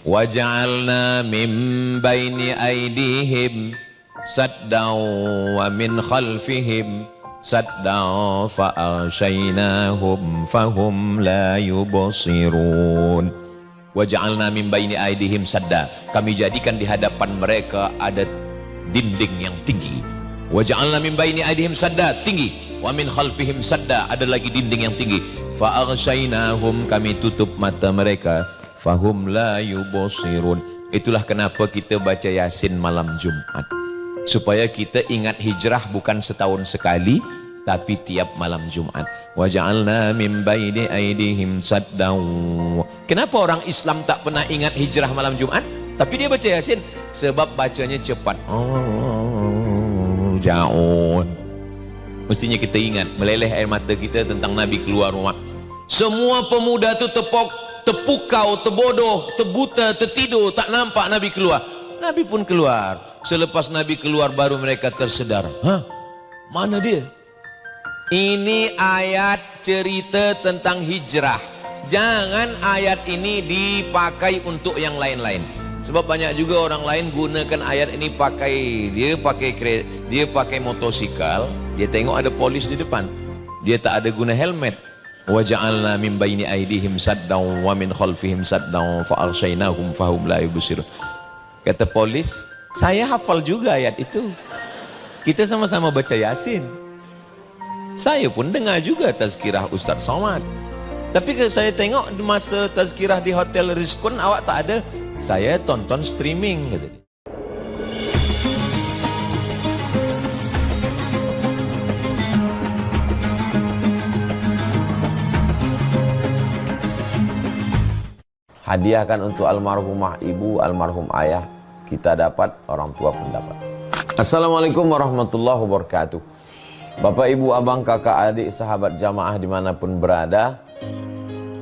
Waja'alna min baini aydihim saddan wa min khalfihim saddan fa'aghshaynahum fahum la yubsirun. Waja'alna min baini aydihim sadda, kami jadikan di hadapan mereka ada dinding yang tinggi. Waja'alna min baini aydihim sadda, tinggi, wa min khalfihim sadda, ada lagi dinding yang tinggi. Fa'aghshaynahum, kami tutup mata mereka, fahum la yubsirun. Itulah kenapa kita baca Yasin malam Jumat, supaya kita ingat hijrah bukan setahun sekali, tapi tiap malam Jumat. Waja'alna min baini aydihim saddaw. Kenapa orang Islam tak pernah ingat hijrah malam Jumat, tapi dia baca Yasin? Sebab bacanya cepat. Jauh. Mestinya kita ingat, meleleh air mata kita tentang Nabi keluar rumah. Semua pemuda tu terpukau, terbodoh, terbuta, tertidur, tak nampak Nabi keluar. Nabi pun keluar. Selepas Nabi keluar baru mereka tersedar. Hah? Mana dia? Ini ayat cerita tentang hijrah. Jangan ayat ini dipakai untuk yang lain-lain. Sebab banyak juga orang lain gunakan ayat ini dia pakai motosikal, dia tengok ada polis di depan, dia tak ada guna helmet. Waja'alna min baini aydihim saddan wa min khalfihim saddan fa'aghshaynahum fahum la yubsirun. Kata polis, saya hafal juga ayat itu. Kita sama-sama baca Yasin. Saya pun dengar juga tazkirah Ustaz Somad. Tapi kalau saya tengok masa tazkirah di Hotel Rizkun awak tak ada, saya tonton streaming, kata dia. Hadiahkan untuk almarhumah ibu, almarhum ayah, kita dapat, orang tua pun dapat. Assalamualaikum warahmatullahi wabarakatuh. Bapak, ibu, abang, kakak, adik, sahabat jamaah dimanapun berada,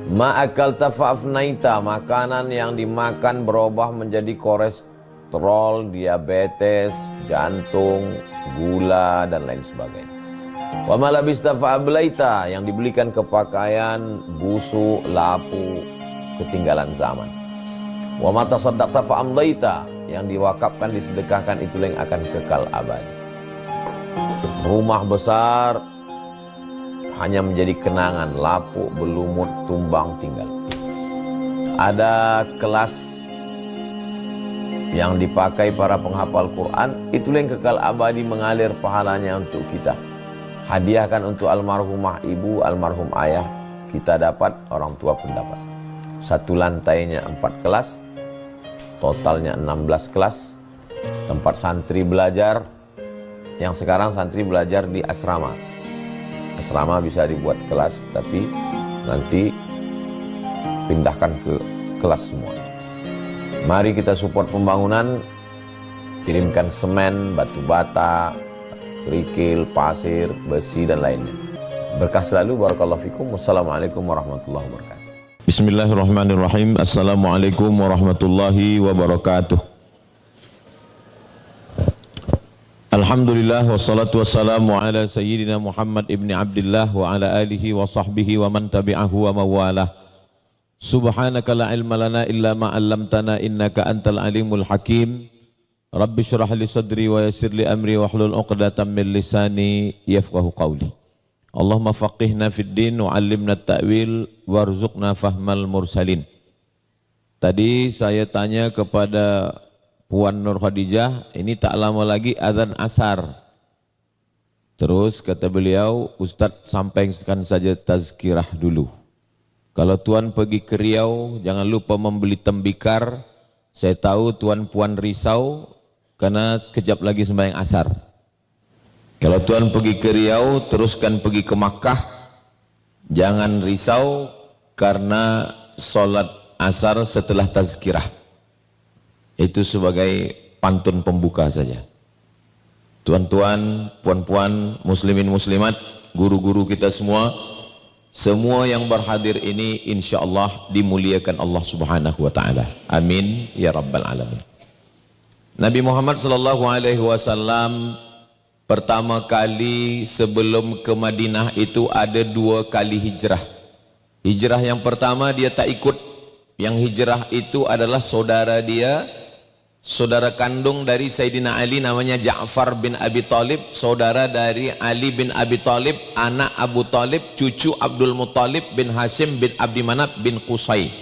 ma'akal tafa'afnaita, makanan yang dimakan berubah menjadi kolesterol, diabetes, jantung, gula, dan lain sebagainya. Wa malabista fa'ablaita, yang dibelikan ke pakaian, busuk, lapu, ketinggalan zaman. Wa mata saddaqta fa'amdaita, yang diwakafkan, disedekahkan, itulah yang akan kekal abadi. Rumah besar hanya menjadi kenangan, lapuk, berlumut, tumbang, tinggal. Ada kelas yang dipakai para penghafal Quran, itulah yang kekal abadi, mengalir pahalanya untuk kita. Hadiahkan untuk almarhumah ibu, almarhum ayah, kita dapat, orang tua pun dapat. Satu lantainya 4 kelas, totalnya 16 kelas, tempat santri belajar. Yang sekarang santri belajar di asrama. Asrama bisa dibuat kelas, tapi nanti pindahkan ke kelas semua. Mari kita support pembangunan, kirimkan semen, batu bata, kerikil, pasir, besi, dan lainnya. Berkah selalu, barakallahu fikum. Wassalamualaikum warahmatullahi wabarakatuh. Bismillahirrahmanirrahim. Assalamualaikum warahmatullahi wabarakatuh. Alhamdulillah wassalatu wassalamu ala sayyidina Muhammad ibni Abdillah wa ala alihi wa sahbihi wa man tabi'ahu wa mawalah. Subhanaka la ilma lana illa ma 'allamtana innaka antal alimul hakim. Rabbi shrah li sadri wa yassir li amri wa hlul 'uqdatam min lisani yafqahu qawli. Allahumma faqihna fid din wa 'allimna at-ta'wil warzuqna fahmal mursalin. Tadi saya tanya kepada Puan Nur Khadijah, ini tak lama lagi azan asar. Terus kata beliau, Ustadz sampaikan saja tazkirah dulu. Kalau Tuan pergi ke Riau, jangan lupa membeli tembikar. Saya tahu Tuan Puan risau, karena kejap lagi sembahyang asar. Kalau Tuan pergi ke Riau, teruskan pergi ke Makkah. Jangan risau, karena sholat asar setelah tazkirah. Itu sebagai pantun pembuka saja. Tuan-tuan, puan-puan, muslimin muslimat, guru-guru kita semua, semua yang berhadir ini insya Allah dimuliakan Allah Subhanahu wa ta'ala. Amin ya rabbal alamin. Nabi Muhammad sallallahu alaihi wasallam pertama kali sebelum ke Madinah itu ada 2 kali hijrah. Hijrah yang pertama dia tak ikut Yang hijrah itu adalah saudara dia, saudara kandung dari Sayyidina Ali, namanya Ja'far bin Abi Thalib, saudara dari Ali bin Abi Thalib, anak Abu Thalib, cucu Abdul Muttalib bin Hashim bin Abdi Manaf bin Qusay.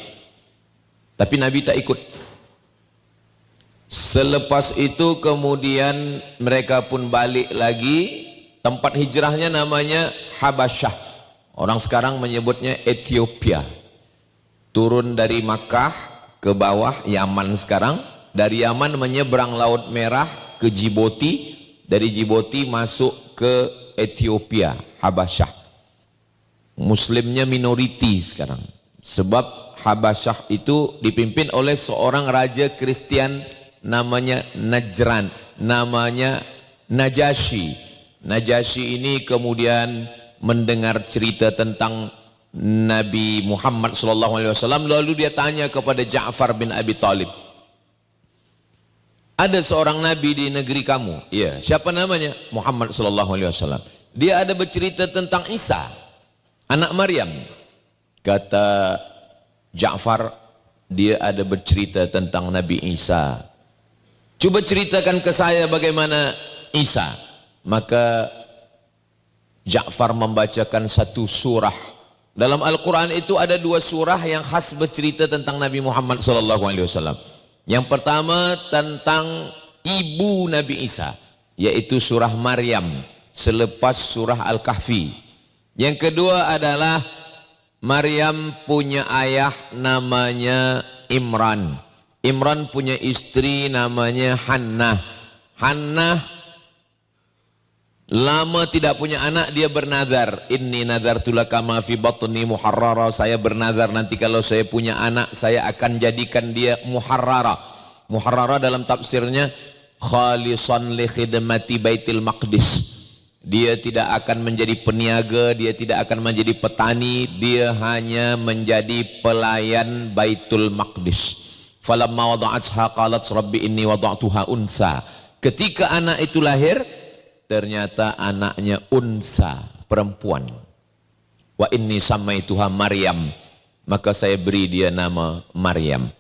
Tapi Nabi tak ikut. Selepas itu kemudian mereka pun balik lagi. Tempat hijrahnya namanya Habasyah. Orang sekarang menyebutnya Ethiopia. Turun dari Makkah ke bawah Yaman sekarang. Dari Yaman menyeberang Laut Merah ke Djibouti. Dari Djibouti masuk ke Ethiopia, Habasyah. Muslimnya minoriti sekarang. Sebab Habasyah itu dipimpin oleh seorang raja Kristen namanya Najran, namanya Najasyi. Najasyi ini kemudian mendengar cerita tentang Nabi Muhammad SAW, lalu dia tanya kepada Ja'far bin Abi Thalib, ada seorang nabi di negeri kamu? Iya. Siapa namanya? Muhammad SAW. Dia ada bercerita tentang Isa, anak Maryam. Kata Ja'far, dia ada bercerita tentang Nabi Isa. Coba ceritakan ke saya bagaimana Isa. Maka Ja'far membacakan satu surah. Dalam Al-Quran itu ada dua surah yang khas bercerita tentang Nabi Muhammad SAW. Yang pertama tentang ibu Nabi Isa, yaitu surah Maryam selepas surah Al-Kahfi. Yang kedua adalah Maryam punya ayah namanya Imran. Imran punya istri namanya Hannah. Hannah lama tidak punya anak, dia bernazar, inni nazartu laka ma fi batni muharrara, saya bernazar nanti kalau saya punya anak saya akan jadikan dia muharrara. Muharrara dalam tafsirnya khalisan li khidmati Baitul Maqdis. Dia tidak akan menjadi peniaga, dia tidak akan menjadi petani, dia hanya menjadi pelayan Baitul Maqdis. Falamma wada'atha qalat rabbi inni wada'tuha unsa. Ketika anak itu lahir, ternyata anaknya unsa, perempuan. Wa inni samaituha Maryam, maka saya beri dia nama Maryam.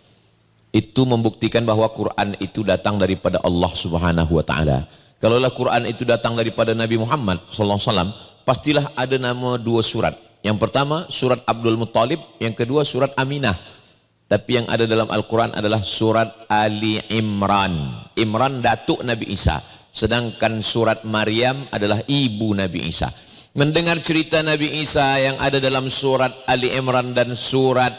Itu membuktikan bahwa Quran itu datang daripada Allah Subhanahu wa taala. Kalaulah Quran itu datang daripada Nabi Muhammad sallallahu alaihi wasallam, pastilah ada nama dua surat. Yang pertama surat Abdul Muttalib, yang kedua surat Aminah. Tapi yang ada dalam Al-Quran adalah surat Ali Imran. Imran datuk Nabi Isa. Sedangkan surat Maryam adalah ibu Nabi Isa. Mendengar cerita Nabi Isa yang ada dalam surat Ali Imran dan surat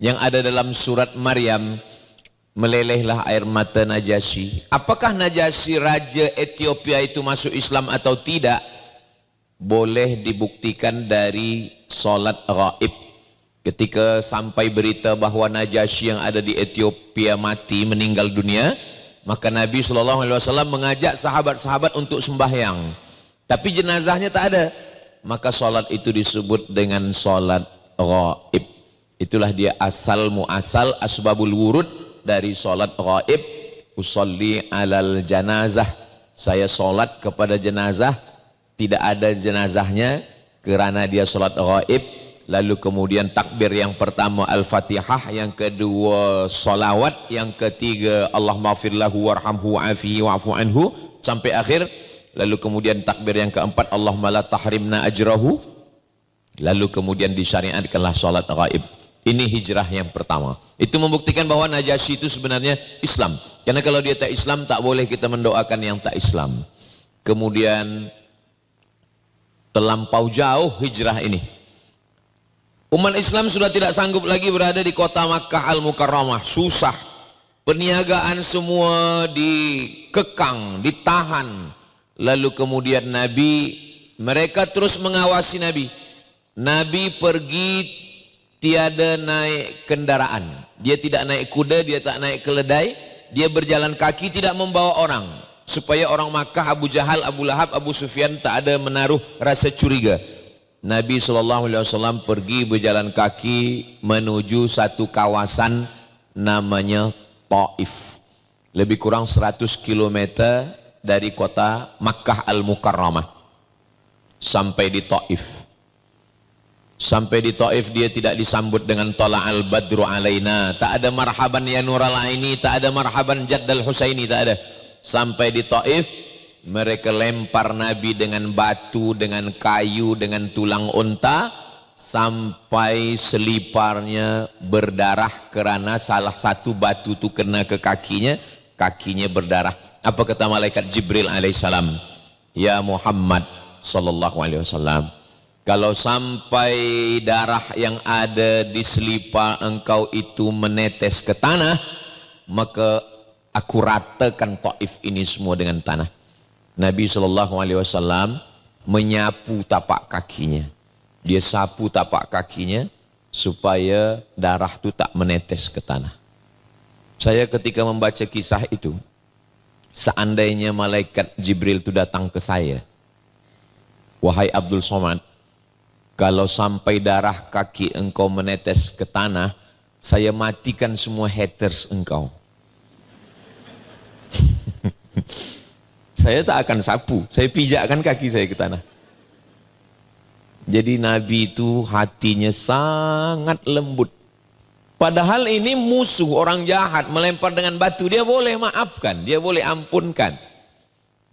yang ada dalam surat Maryam, melelehlah air mata Najasyi. Apakah Najasyi raja Ethiopia itu masuk Islam atau tidak? Boleh dibuktikan dari solat ghaib. Ketika sampai berita bahwa Najasyi yang ada di Ethiopia mati, meninggal dunia, maka Nabi SAW mengajak sahabat-sahabat untuk sembahyang. Tapi jenazahnya tak ada. Maka solat itu disebut dengan solat ghaib. Itulah dia asal muasal asbabul wurud dari solat ghaib. Usolli alal janazah. Saya solat kepada jenazah. Tidak ada jenazahnya kerana dia solat ghaib. Lalu kemudian takbir yang pertama Al-Fatihah, yang kedua solawat, yang ketiga Allahumma firlahu warhamhu wa'afihi wa'fu anhu sampai akhir. Lalu kemudian takbir yang keempat Allahumma la tahrimna ajrahu. Lalu kemudian disyariatkanlah salat ghaib. Ini hijrah yang pertama. Itu membuktikan bahwa Najasyi itu sebenarnya Islam. Karena kalau dia tak Islam, tak boleh kita mendoakan yang tak Islam. Kemudian terlampau jauh hijrah ini. Umat Islam sudah tidak sanggup lagi berada di kota Makkah Al-Mukarramah. Susah. Perniagaan semua dikekang, ditahan. Lalu kemudian Nabi, mereka terus mengawasi Nabi. Nabi pergi tiada naik kendaraan. Dia tidak naik kuda, dia tak naik keledai. Dia berjalan kaki, tidak membawa orang. Supaya orang Makkah, Abu Jahal, Abu Lahab, Abu Sufyan tak ada menaruh rasa curiga. Nabi SAW pergi berjalan kaki menuju satu kawasan namanya Taif. Lebih kurang 100 km dari kota Makkah Al-Mukarramah. Sampai di Taif. Sampai di Taif dia tidak disambut dengan tala'al badru alaina, tak ada marhaban ya nural aini, tak ada marhaban jaddal husaini, tak ada. Sampai di Taif mereka lempar Nabi dengan batu, dengan kayu, dengan tulang unta, sampai seliparnya berdarah karena salah satu batu itu kena ke kakinya, kakinya berdarah. Apa kata malaikat Jibril alaihissalam? Ya Muhammad sallallahu alaihi wasallam, kalau sampai darah yang ada di selipar engkau itu menetes ke tanah, maka aku ratakan Taif ini semua dengan tanah. Nabi sallallahu alaihi wasallam menyapu tapak kakinya. Dia sapu tapak kakinya supaya darah itu tak menetes ke tanah. Saya ketika membaca kisah itu, seandainya malaikat Jibril itu datang ke saya, wahai Abdul Somad, kalau sampai darah kaki engkau menetes ke tanah, saya matikan semua haters engkau. Saya tak akan sapu, saya pijakkan kaki saya ke tanah. Jadi Nabi itu hatinya sangat lembut. Padahal ini musuh, orang jahat, melempar dengan batu, dia boleh maafkan, dia boleh ampunkan.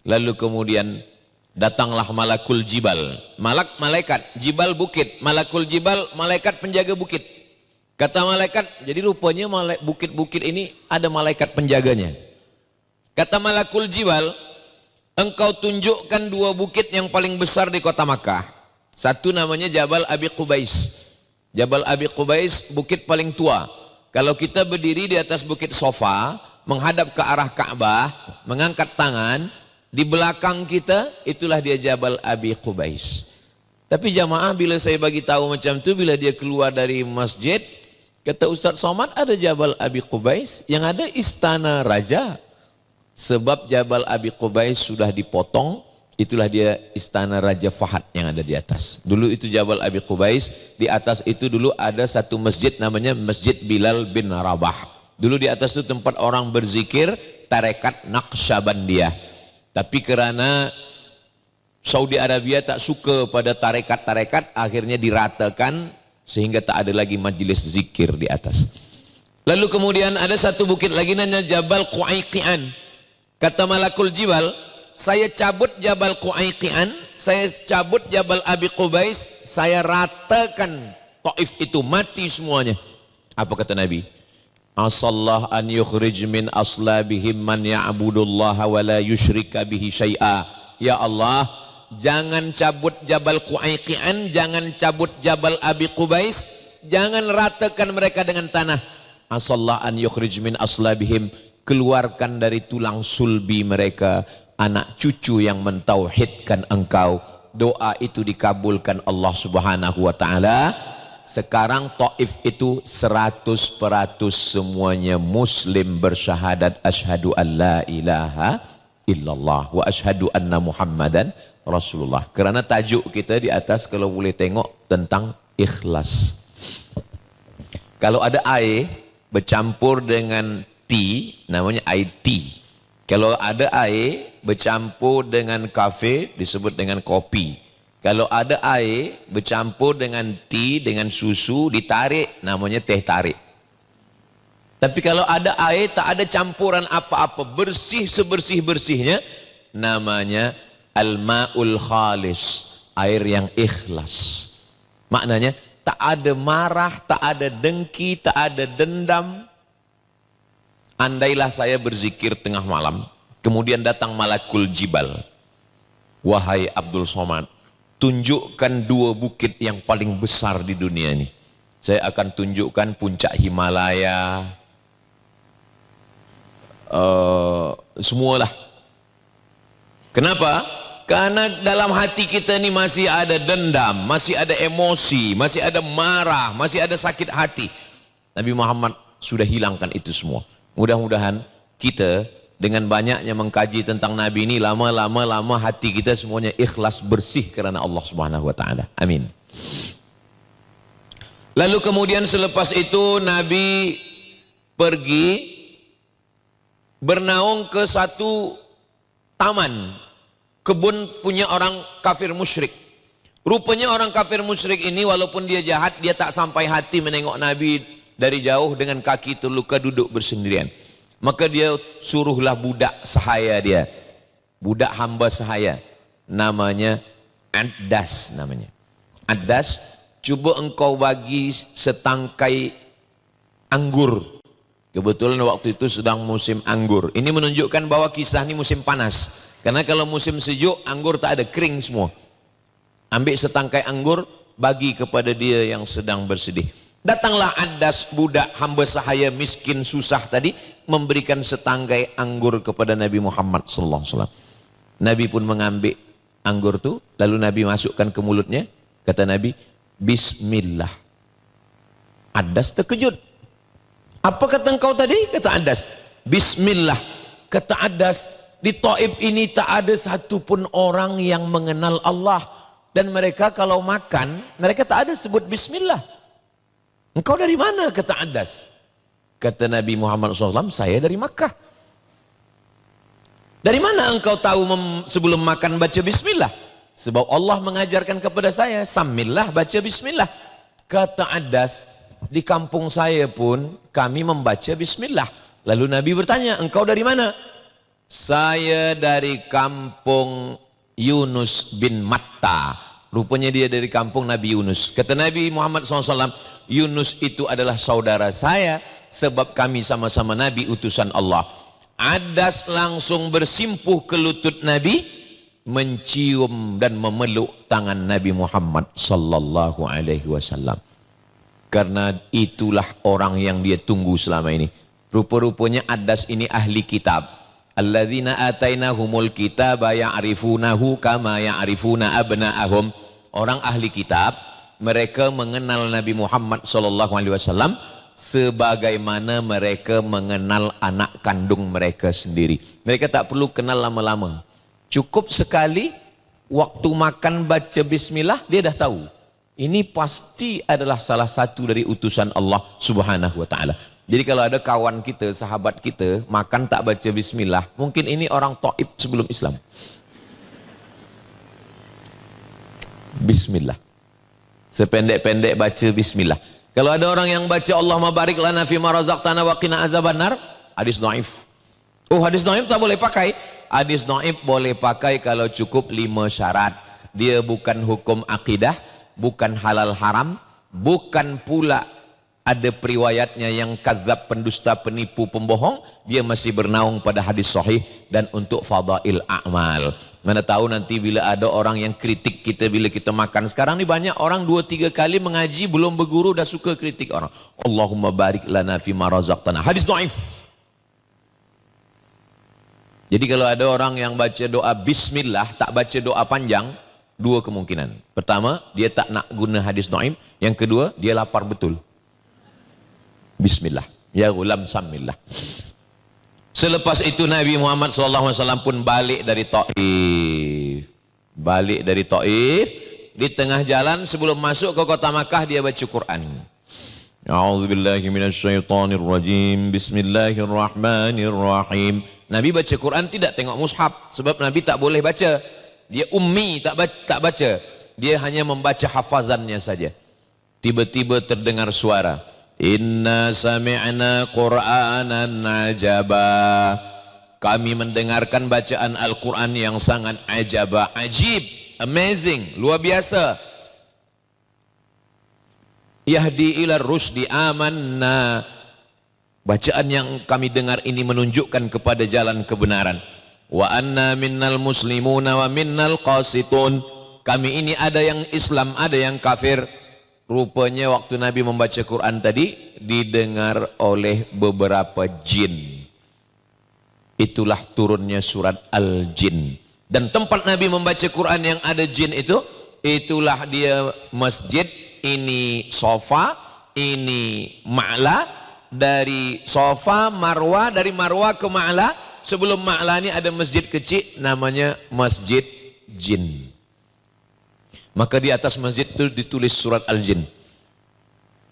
Lalu kemudian datanglah malakul jibal, malaikat, jibal bukit, malakul jibal, malaikat penjaga bukit. Kata malaikat, jadi rupanya bukit-bukit ini ada malaikat penjaganya. Kata malakul jibal, engkau tunjukkan dua bukit yang paling besar di kota Makkah. Satu namanya Jabal Abi Qubais. Jabal Abi Qubais bukit paling tua. Kalau kita berdiri di atas bukit Sofa, menghadap ke arah Ka'bah, mengangkat tangan, di belakang kita itulah dia Jabal Abi Qubais. Tapi jamaah bila saya bagi tahu macam itu, bila dia keluar dari masjid, kata Ustaz Somad, ada Jabal Abi Qubais, yang ada istana raja. Sebab Jabal Abi Qubais sudah dipotong, itulah dia istana Raja Fahad yang ada di atas. Dulu itu Jabal Abi Qubais, di atas itu dulu ada satu masjid namanya Masjid Bilal bin Rabah. Dulu di atas itu tempat orang berzikir, tarekat Naqsyabandiyah. Tapi karena Saudi Arabia tak suka pada tarekat-tarekat, akhirnya diratakan sehingga tak ada lagi majlis zikir di atas. Lalu kemudian ada satu bukit lagi namanya Jabal Qu'aiqian. Kata malakul jibal, saya cabut Jabal Qu'aiqian, saya cabut Jabal Abi Qubais, saya ratakan Taif itu, mati semuanya. Apa kata Nabi? Asallah an yukhrij min aslabihim man ya'budullaha wa la yushrika bihi syai'a. Ya Allah, jangan cabut Jabal Qu'aiqian, jangan cabut Jabal Abi Qubais, jangan ratakan mereka dengan tanah. Asallah an yukhrij min aslabihim, keluarkan dari tulang sulbi mereka anak cucu yang mentauhidkan engkau. Doa itu dikabulkan Allah subhanahu wa ta'ala. Sekarang Taif itu 100% semuanya muslim bersyahadat asyhadu an la ilaha illallah wa asyhadu anna muhammadan rasulullah. Kerana tajuk kita di atas kalau boleh tengok tentang ikhlas. Kalau ada air bercampur dengan tea, namanya air tea. Kalau ada air bercampur dengan kafe, disebut dengan kopi. Kalau ada air bercampur dengan tea, dengan susu, ditarik, namanya teh tarik. Tapi kalau ada air, tak ada campuran apa-apa, bersih sebersih-bersihnya, namanya al-ma'ul khalis, air yang ikhlas. Maknanya, tak ada marah, tak ada dengki, tak ada dendam. Andailah saya berzikir tengah malam, kemudian datang malakul jibal. Wahai Abdul Somad, tunjukkan dua bukit yang paling besar di dunia ini. Saya akan tunjukkan puncak Himalaya, semualah. Kenapa? Karena dalam hati kita ini masih ada dendam, masih ada emosi, masih ada marah, masih ada sakit hati. Nabi Muhammad sudah hilangkan itu semua. Mudah-mudahan kita dengan banyaknya mengkaji tentang Nabi ini, lama-lama hati kita semuanya ikhlas, bersih karena Allah subhanahu wa ta'ala. Amin. Lalu kemudian selepas itu Nabi pergi bernaung ke satu taman, kebun punya orang kafir musyrik. Rupanya orang kafir musyrik ini walaupun dia jahat, dia tak sampai hati menengok Nabi dari jauh dengan kaki terluka duduk bersendirian. Maka dia suruhlah budak sahaya dia, budak hamba sahaya, namanya Addas namanya. Addas, coba engkau bagi setangkai anggur. Kebetulan waktu itu sedang musim anggur. Ini menunjukkan bahwa kisah ini musim panas. Karena kalau musim sejuk, anggur tak ada, kering semua. Ambil setangkai anggur, bagi kepada dia yang sedang bersedih. Datanglah Addas, budak hamba sahaya miskin susah tadi, memberikan setangkai anggur kepada Nabi Muhammad SAW. Nabi pun mengambil anggur itu, lalu Nabi masukkan ke mulutnya. Kata Nabi, Bismillah. Addas terkejut. Apa kata engkau tadi? Kata Addas, Bismillah. Kata Addas, di Taif ini tak ada satupun orang yang mengenal Allah. Dan mereka kalau makan, mereka tak ada sebut Bismillah. Engkau dari mana? Kata Addas. Kata Nabi Muhammad SAW, saya dari Makkah. Dari mana engkau tahu sebelum makan baca Bismillah? Sebab Allah mengajarkan kepada saya, Samillah, baca Bismillah. Kata Addas, di kampung saya pun kami membaca Bismillah. Lalu Nabi bertanya, engkau dari mana? Saya dari kampung Yunus bin Matta. Rupanya dia dari kampung Nabi Yunus. Kata Nabi Muhammad SAW, Yunus itu adalah saudara saya, sebab kami sama-sama Nabi utusan Allah. Addas langsung bersimpuh ke lutut Nabi, mencium dan memeluk tangan Nabi Muhammad sallallahu alaihi wasallam. Karena itulah orang yang dia tunggu selama ini. Rupa-rupanya Addas ini ahli kitab. Alladzina atainahumul kitaba ya'rifunahu kama ya'rifuna abna'ahum. Orang ahli kitab, mereka mengenal Nabi Muhammad sallallahu alaihi wasallam sebagaimana mereka mengenal anak kandung mereka sendiri. Mereka tak perlu kenal lama-lama. Cukup sekali waktu makan baca bismillah, dia dah tahu. Ini pasti adalah salah satu dari utusan Allah Subhanahu wa taala. Jadi kalau ada kawan kita, sahabat kita, makan tak baca bismillah, mungkin ini orang Taif sebelum Islam. Bismillah. Sependek-pendek baca bismillah. Kalau ada orang yang baca Allahumma barik lana fima razaqtana wa qina azabannar, hadis dhaif. Oh, hadis dhaif tak boleh pakai. Hadis dhaif boleh pakai kalau cukup 5 syarat. Dia bukan hukum akidah, bukan halal haram, bukan pula ada periwayatnya yang kadzab, pendusta, penipu, pembohong. Dia masih bernaung pada hadis sahih dan untuk fadail a'mal. Mana tahu nanti bila ada orang yang kritik kita bila kita makan. Sekarang ni banyak orang 2-3 kali mengaji belum berguru dah suka kritik orang. Allahumma barik lana fima razaqtana. Hadis dhaif. Jadi kalau ada orang yang baca doa bismillah tak baca doa panjang, 2 kemungkinan. Pertama, dia tak nak guna hadis dhaif. Yang kedua, dia lapar betul. Bismillah, ya gulam samillah. Selepas itu Nabi Muhammad SAW pun balik dari Taif. Balik dari Taif, di tengah jalan sebelum masuk ke kota Makkah dia baca Quran. A'udzubillahi minasyaitonirrajim. Bismillahirrahmanirrahim. Nabi baca Quran tidak tengok mushaf, sebab Nabi tak boleh baca. Dia ummi, tak baca. Dia hanya membaca hafazannya saja. Tiba-tiba terdengar suara, Inna sami'na Qur'anan ajaba. Kami mendengarkan bacaan Al-Quran yang sangat ajaba, ajib, amazing, luar biasa. Yahdi ila rusdi amanna. Bacaan yang kami dengar ini menunjukkan kepada jalan kebenaran. Wa anna minnal muslimuna wa minnal qasitun. Kami ini ada yang Islam, ada yang kafir. Rupanya waktu Nabi membaca Quran tadi didengar oleh beberapa jin. Itulah turunnya surat Al-Jin. Dan tempat Nabi membaca Quran yang ada jin itu, itulah dia masjid. Ini sofa, ini ma'la. Dari sofa Marwah, dari Marwah ke Ma'la. Sebelum Ma'la ini ada masjid kecil namanya Masjid Jin. Maka di atas masjid itu ditulis surat Al-Jin.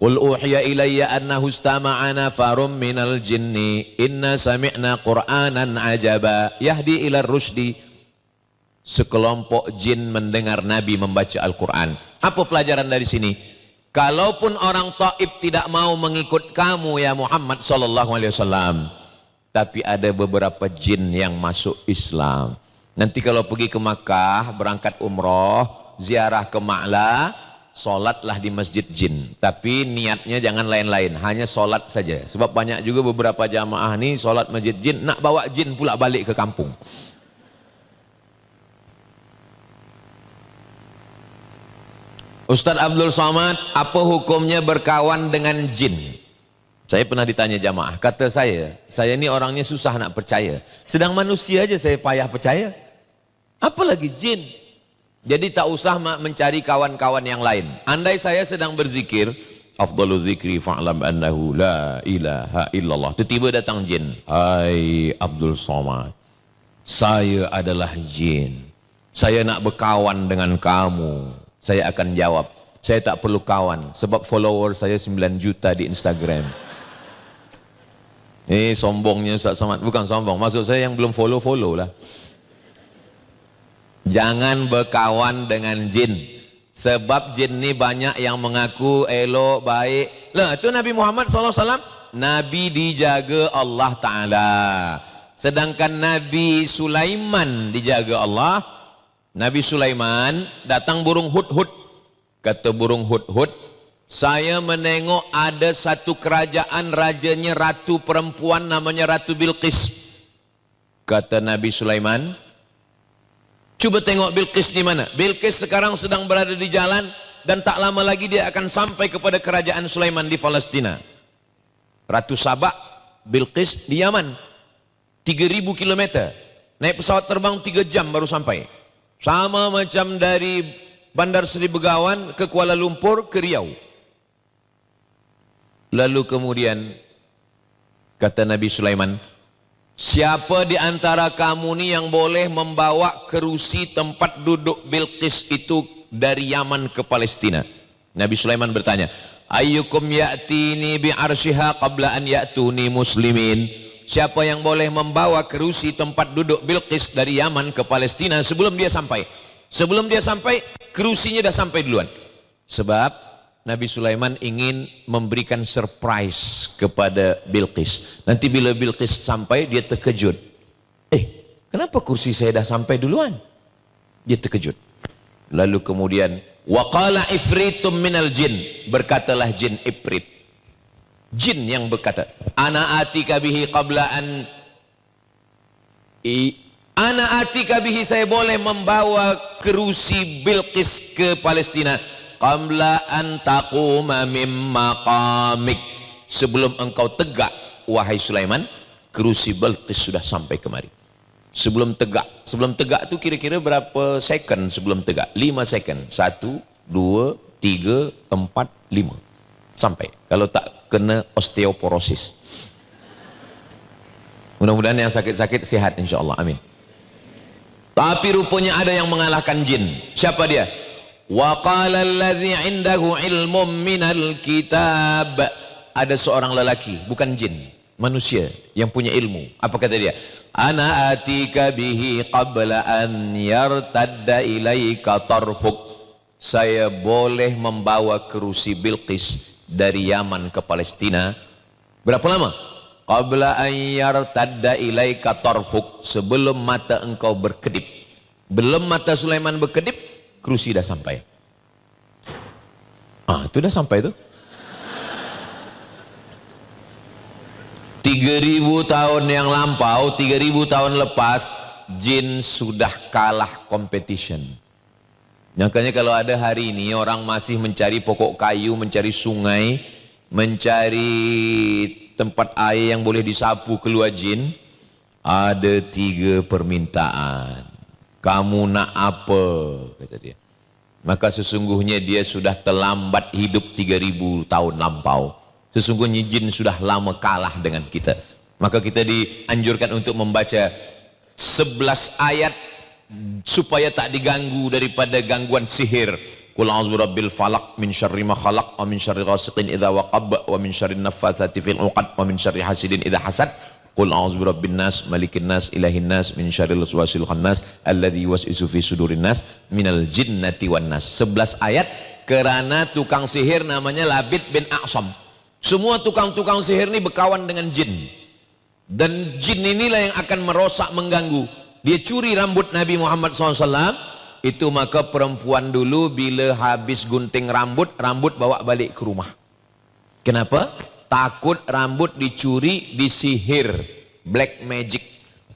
Qul uhiya ilayya annahu istama'a nafarum minal jinni inna sami'na Qur'anan ajaba yahdi ila rusdi. sekelompok jin mendengar Nabi membaca Al-Quran. Apa pelajaran dari sini? Kalaupun orang Taif tidak mau mengikut kamu ya Muhammad sallallahu alaihi wasallam, tapi ada beberapa jin yang masuk Islam. Nanti kalau pergi ke Makkah, berangkat umroh, ziarah ke Ma'la, solatlah di masjid jin. Tapi niatnya jangan lain-lain, hanya solat saja. Sebab banyak juga beberapa jamaah ni solat masjid jin, nak bawa jin pula balik ke kampung. Ustaz Abdul Somad, apa hukumnya berkawan dengan jin? Saya pernah ditanya jamaah, kata saya ni orangnya susah nak percaya. Sedang manusia aja saya payah percaya. Apalagi jin. Jadi tak usah mencari kawan-kawan yang lain. Andai saya sedang berzikir, afdalul zikri fa'lam annahu la ilaha illallah. Tiba-tiba datang jin. Hai Abdul Somad, saya adalah jin. Saya nak berkawan dengan kamu. Saya akan jawab, saya tak perlu kawan sebab follower saya 9 juta di Instagram. Sombongnya Ustaz Somad. Bukan sombong, maksud saya yang belum follow lah. Jangan berkawan dengan jin, sebab jin ni banyak yang mengaku elok, baik. Lah itu Nabi Muhammad SAW, Nabi dijaga Allah Ta'ala. Sedangkan Nabi Sulaiman dijaga Allah. Nabi Sulaiman datang burung hudhud. Kata burung hudhud, saya menengok ada satu kerajaan, rajanya ratu perempuan namanya Ratu Bilqis. Kata Nabi Sulaiman, coba tengok Bilqis di mana. Bilqis sekarang sedang berada di jalan dan tak lama lagi dia akan sampai kepada kerajaan Sulaiman di Palestina. Ratu Sabak, Bilqis di Yaman, 3000 km. Naik pesawat terbang 3 jam baru sampai. Sama macam dari Bandar Seri Begawan ke Kuala Lumpur ke Riau. Lalu kemudian kata Nabi Sulaiman, siapa di antara kamu ni yang boleh membawa kerusi tempat duduk Bilqis itu dari Yaman ke Palestina? Nabi Sulaiman bertanya, ayyukum ya'tini bi'arsyiha qabla an ya'tuni muslimin. Siapa yang boleh membawa kerusi tempat duduk Bilqis dari Yaman ke Palestina sebelum dia sampai? Sebelum dia sampai, kerusinya dah sampai duluan. Sebab Nabi Sulaiman ingin memberikan surprise kepada Bilqis. Nanti bila Bilqis sampai, dia terkejut. Kenapa kursi saya dah sampai duluan? Dia terkejut. Lalu kemudian, waqala ifritum minal jin. Berkatalah jin ifrit. Jin yang berkata, ana atika bihi qabla an ana atika bihi, saya boleh membawa kerusi Bilqis ke Palestina qabla an taquma mim maqamik, sebelum engkau tegak wahai Sulaiman, kerusi Bilqis sudah sampai kemari. Sebelum tegak tu kira-kira berapa second sebelum tegak? 5 second. 1, 2, 3, 4, 5 sampai. Kalau tak kena osteoporosis. Mudah-mudahan yang sakit-sakit sehat insyaAllah, amin. Tapi rupanya ada yang mengalahkan jin. Siapa dia? Wa qala allazi indahu ilmum minal kitab. Ada seorang lelaki, bukan jin, manusia yang punya ilmu. Apa kata dia? Ana atika bihi qabla an yartadda ilaika tarfuk. Saya boleh membawa kerusi Bilqis dari Yaman ke Palestina. Berapa lama? Qabla an yartadda ilaika tarfuk, sebelum mata engkau berkedip. Belum mata Sulaiman berkedip, kerusi dah sampai. Itu dah sampai tu. 3000 tahun yang lampau, 3000 tahun lepas, jin sudah kalah competition. Makanya kalau ada hari ini orang masih mencari pokok kayu, mencari sungai, mencari tempat air yang boleh disapu keluar jin, ada 3 permintaan. Kamu nak apa? Kata dia. Maka sesungguhnya dia sudah terlambat hidup 3000 tahun lampau. Sesungguhnya jin sudah lama kalah dengan kita. Maka kita dianjurkan untuk membaca 11 ayat supaya tak diganggu daripada gangguan sihir. Qul a'udzu birabbil falaq min syarri ma khalaq wa min syarri ghasiqin idza waqab wa min syarri naffatsati fil 'uqad wa min syarri hasidin idza hasad Qul a'udzu birabbin nas, malikin nas, ilahin nas, min syarril waswasil khannas, alladzi yuwaswisu fi sudurin nas, minal jinnati wan nas. 11 ayat kerana tukang sihir namanya Labid bin A'sam. Semua tukang-tukang sihir ini berkawan dengan jin. Dan jin inilah yang akan merosak, mengganggu. Dia curi rambut Nabi Muhammad SAW. Itu maka perempuan dulu bila habis gunting rambut, rambut bawa balik ke rumah. Kenapa? Takut rambut dicuri, disihir. Black magic.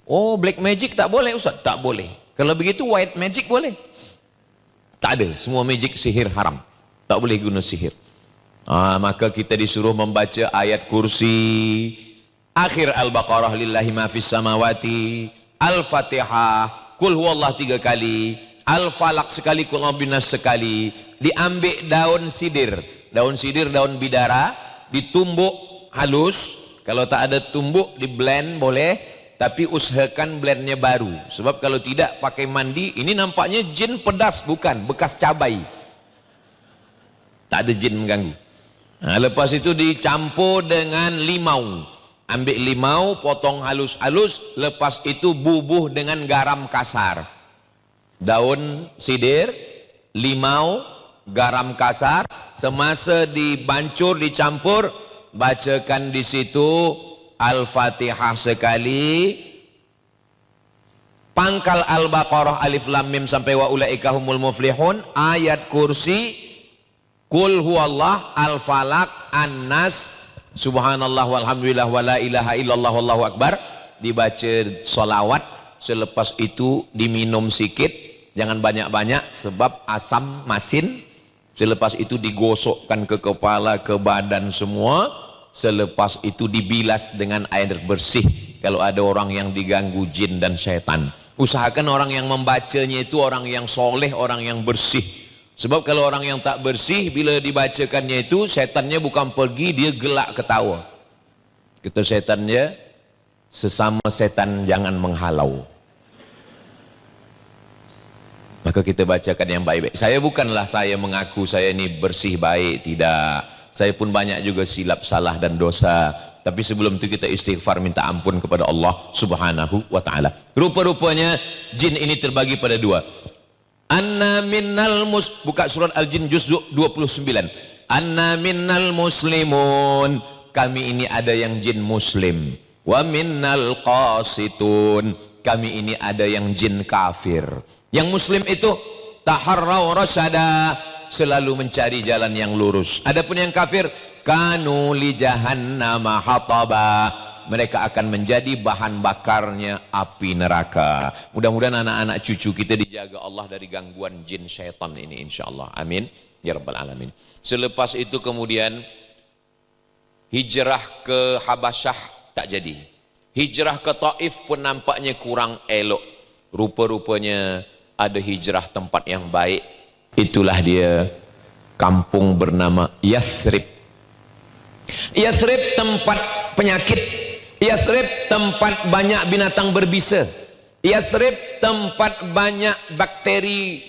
Oh, black magic tak boleh Ustaz? Tak boleh. Kalau begitu white magic boleh? Tak ada. Semua magic sihir haram. Tak boleh guna sihir. Maka kita disuruh membaca ayat kursi, akhir Al-Baqarah, lillahi ma fis samawati, Al-Fatihah, Qul huwallah 3 kali, Al-Falaq sekali, Qul a'udzu sekali. Diambil daun sidir. Daun sidir, daun bidara, ditumbuk halus. Kalau tak ada tumbuk, di blend boleh, tapi usahakan blendnya baru. Sebab kalau tidak pakai mandi, ini nampaknya jin pedas, bukan, bekas cabai. Tak ada jin mengganggu. Lepas itu dicampur dengan limau. Ambil limau, potong halus-halus, lepas itu bubuh dengan garam kasar. Daun sidir, limau, garam kasar, semasa dibancur, dicampur, bacakan di situ Al-Fatihah sekali, pangkal Al-Baqarah alif lam mim sampai wa ulaika humul muflihun, ayat kursi, Qul huwallah, Al-Falaq, An-Nas, subhanallah walhamdulillah wala ilaha illallah wallahu akbar, dibaca solawat. Selepas itu diminum sikit, jangan banyak-banyak sebab asam masin. Selepas itu digosokkan ke kepala, ke badan semua. Selepas itu dibilas dengan air bersih kalau ada orang yang diganggu jin dan syaitan. Usahakan orang yang membacanya itu orang yang soleh, orang yang bersih. Sebab kalau orang yang tak bersih, bila dibacakannya itu, syaitannya bukan pergi, dia gelak ketawa. Kata syaitannya, sesama setan jangan menghalau. Maka kita bacakan yang baik-baik. Saya bukanlah saya mengaku saya ini bersih baik, tidak. Saya pun banyak juga silap, salah dan dosa. Tapi sebelum itu kita istighfar, minta ampun kepada Allah Subhanahu wa ta'ala. Rupa-rupanya jin ini terbagi pada 2. Anna minnal buka surat Al-Jin juz 29. Anna minnal muslimun, kami ini ada yang jin muslim. Wa minnal qasitun, kami ini ada yang jin kafir. Yang muslim itu taharraw rasyada, selalu mencari jalan yang lurus. Adapun yang kafir, kanu li jahannama hataba, mereka akan menjadi bahan bakarnya api neraka. Mudah-mudahan anak-anak cucu kita dijaga Allah dari gangguan jin syaitan ini, insyaallah. Amin ya rabbal alamin. Selepas itu kemudian hijrah ke Habasyah tak jadi. Hijrah ke Taif pun nampaknya kurang elok. Rupa-rupanya ada hijrah tempat yang baik. Itulah dia kampung bernama Yathrib. Yathrib tempat penyakit. Yathrib tempat banyak binatang berbisa. Yathrib tempat banyak bakteri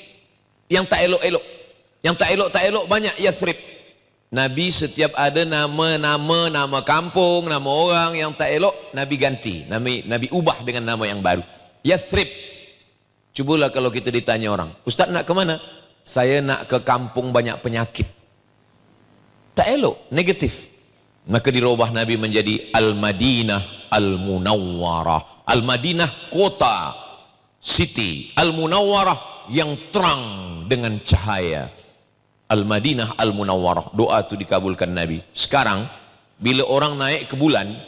yang tak elok-elok. Yang tak elok-tak elok banyak Yathrib. Nabi setiap ada nama kampung, nama orang yang tak elok, Nabi ganti. Nabi ubah dengan nama yang baru. Yathrib. Cubalah kalau kita ditanya orang, Ustaz nak ke mana? Saya nak ke kampung banyak penyakit. Tak elok, negatif. Maka dirubah Nabi menjadi Al-Madinah Al-Munawwarah. Al-Madinah kota, city. Al-Munawwarah yang terang dengan cahaya. Al-Madinah Al-Munawwarah. Doa itu dikabulkan Nabi. Sekarang bila orang naik ke bulan,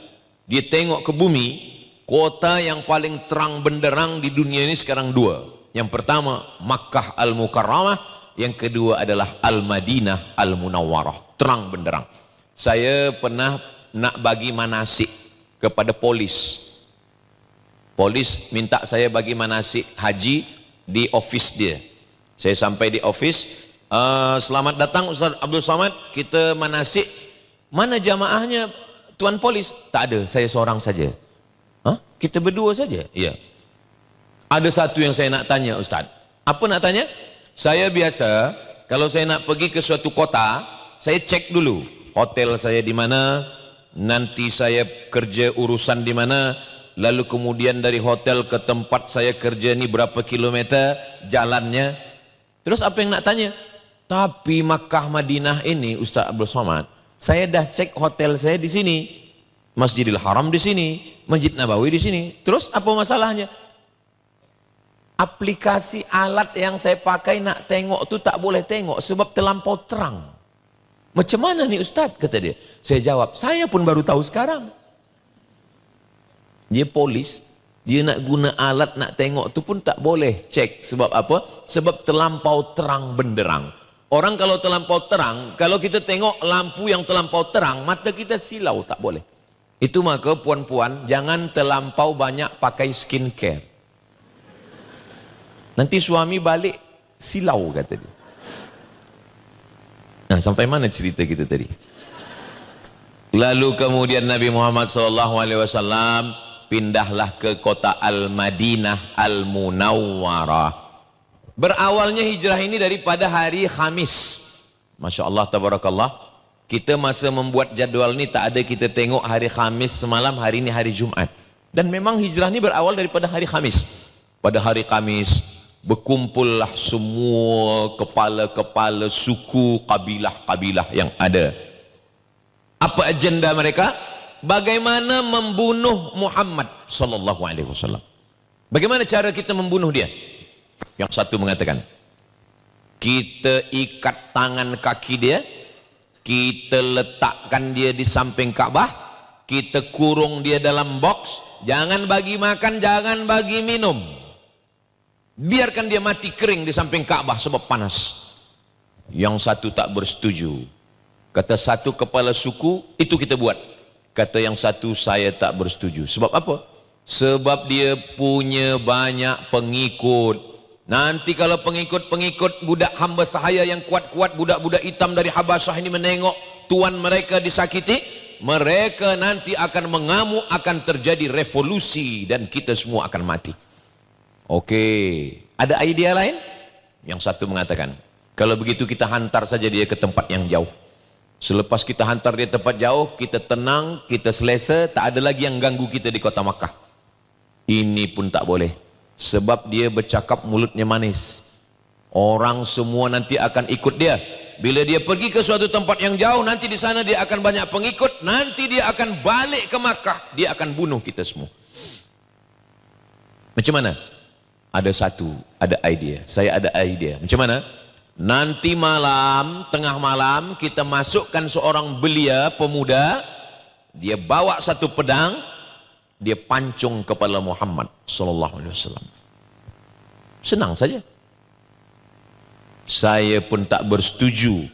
dia tengok ke bumi, kota yang paling terang benderang di dunia ini sekarang 2. Yang pertama Makkah Al-Mukarramah, yang kedua adalah Al-Madinah Al-Munawwarah, terang benderang. Saya pernah nak bagi manasik kepada polis. Polis minta saya bagi manasik haji di office dia. Saya sampai di office, selamat datang Ustaz Abdul Samad, kita manasik. Mana jamaahnya Tuan Polis? Tak ada, saya seorang saja. Kita berdua saja? Ya. Ada satu yang saya nak tanya Ustaz. Apa nak tanya? Saya biasa kalau saya nak pergi ke suatu kota, saya cek dulu hotel saya di mana, nanti saya kerja urusan di mana, lalu kemudian dari hotel ke tempat saya kerja ini berapa kilometer jalannya. Terus apa yang nak tanya? Tapi Makkah Madinah ini Ustaz Abdul Somad, saya dah cek hotel saya di sini, Masjidil Haram di sini, Masjid Nabawi di sini. Terus apa masalahnya? Aplikasi alat yang saya pakai nak tengok tu tak boleh tengok sebab terlampau terang. Macam mana nih Ustaz? Kata dia. Saya jawab, saya pun baru tahu sekarang. Dia polis, dia nak guna alat nak tengok tu pun tak boleh cek. Sebab apa? Sebab terlampau terang benderang. Orang kalau terlampau terang, kalau kita tengok lampu yang terlampau terang, mata kita silau, tak boleh. Itu maka puan-puan jangan terlampau banyak pakai skincare. Nanti suami balik silau, kata dia. Nah, sampai mana cerita kita tadi? Lalu kemudian Nabi Muhammad SAW pindahlah ke kota Al-Madinah Al-Munawwarah. Berawalnya hijrah ini daripada hari Khamis. Masya Allah, tabarakallah. Kita masa membuat jadual ini tak ada kita tengok hari Khamis semalam, hari ini hari Jumat. Dan memang hijrah ini berawal daripada hari Khamis. Pada hari Khamis berkumpullah semua kepala-kepala suku, kabilah-kabilah yang ada. Apa agenda mereka? Bagaimana membunuh Muhammad sallallahu alaihi wasallam. Bagaimana cara kita membunuh dia? Yang satu mengatakan, kita ikat tangan kaki dia, kita letakkan dia di samping Ka'bah, kita kurung dia dalam box, jangan bagi makan, jangan bagi minum. Biarkan dia mati kering di samping Ka'bah sebab panas. Yang satu tak bersetuju. Kata satu kepala suku, itu kita buat. Kata yang satu, saya tak bersetuju. Sebab apa? Sebab dia punya banyak pengikut. Nanti kalau pengikut-pengikut budak hamba sahaya yang kuat-kuat, budak-budak hitam dari Habasyah ini menengok tuan mereka disakiti, mereka nanti akan mengamuk, akan terjadi revolusi dan kita semua akan mati. Okey, ada idea lain? Yang satu mengatakan, kalau begitu kita hantar saja dia ke tempat yang jauh. Selepas kita hantar dia tempat jauh, kita tenang, kita selesa, tak ada lagi yang ganggu kita di kota Makkah. Ini pun tak boleh, sebab dia bercakap mulutnya manis. Orang semua nanti akan ikut dia. Bila dia pergi ke suatu tempat yang jauh, nanti di sana dia akan banyak pengikut, nanti dia akan balik ke Makkah, dia akan bunuh kita semua. Macam mana? Ada satu, ada idea. Saya ada idea. Macam mana? Nanti malam, tengah malam, kita masukkan seorang belia pemuda, dia bawa satu pedang, dia pancung kepala Muhammad sallallahu alaihi wasallam. Senang saja. Saya pun tak bersetuju,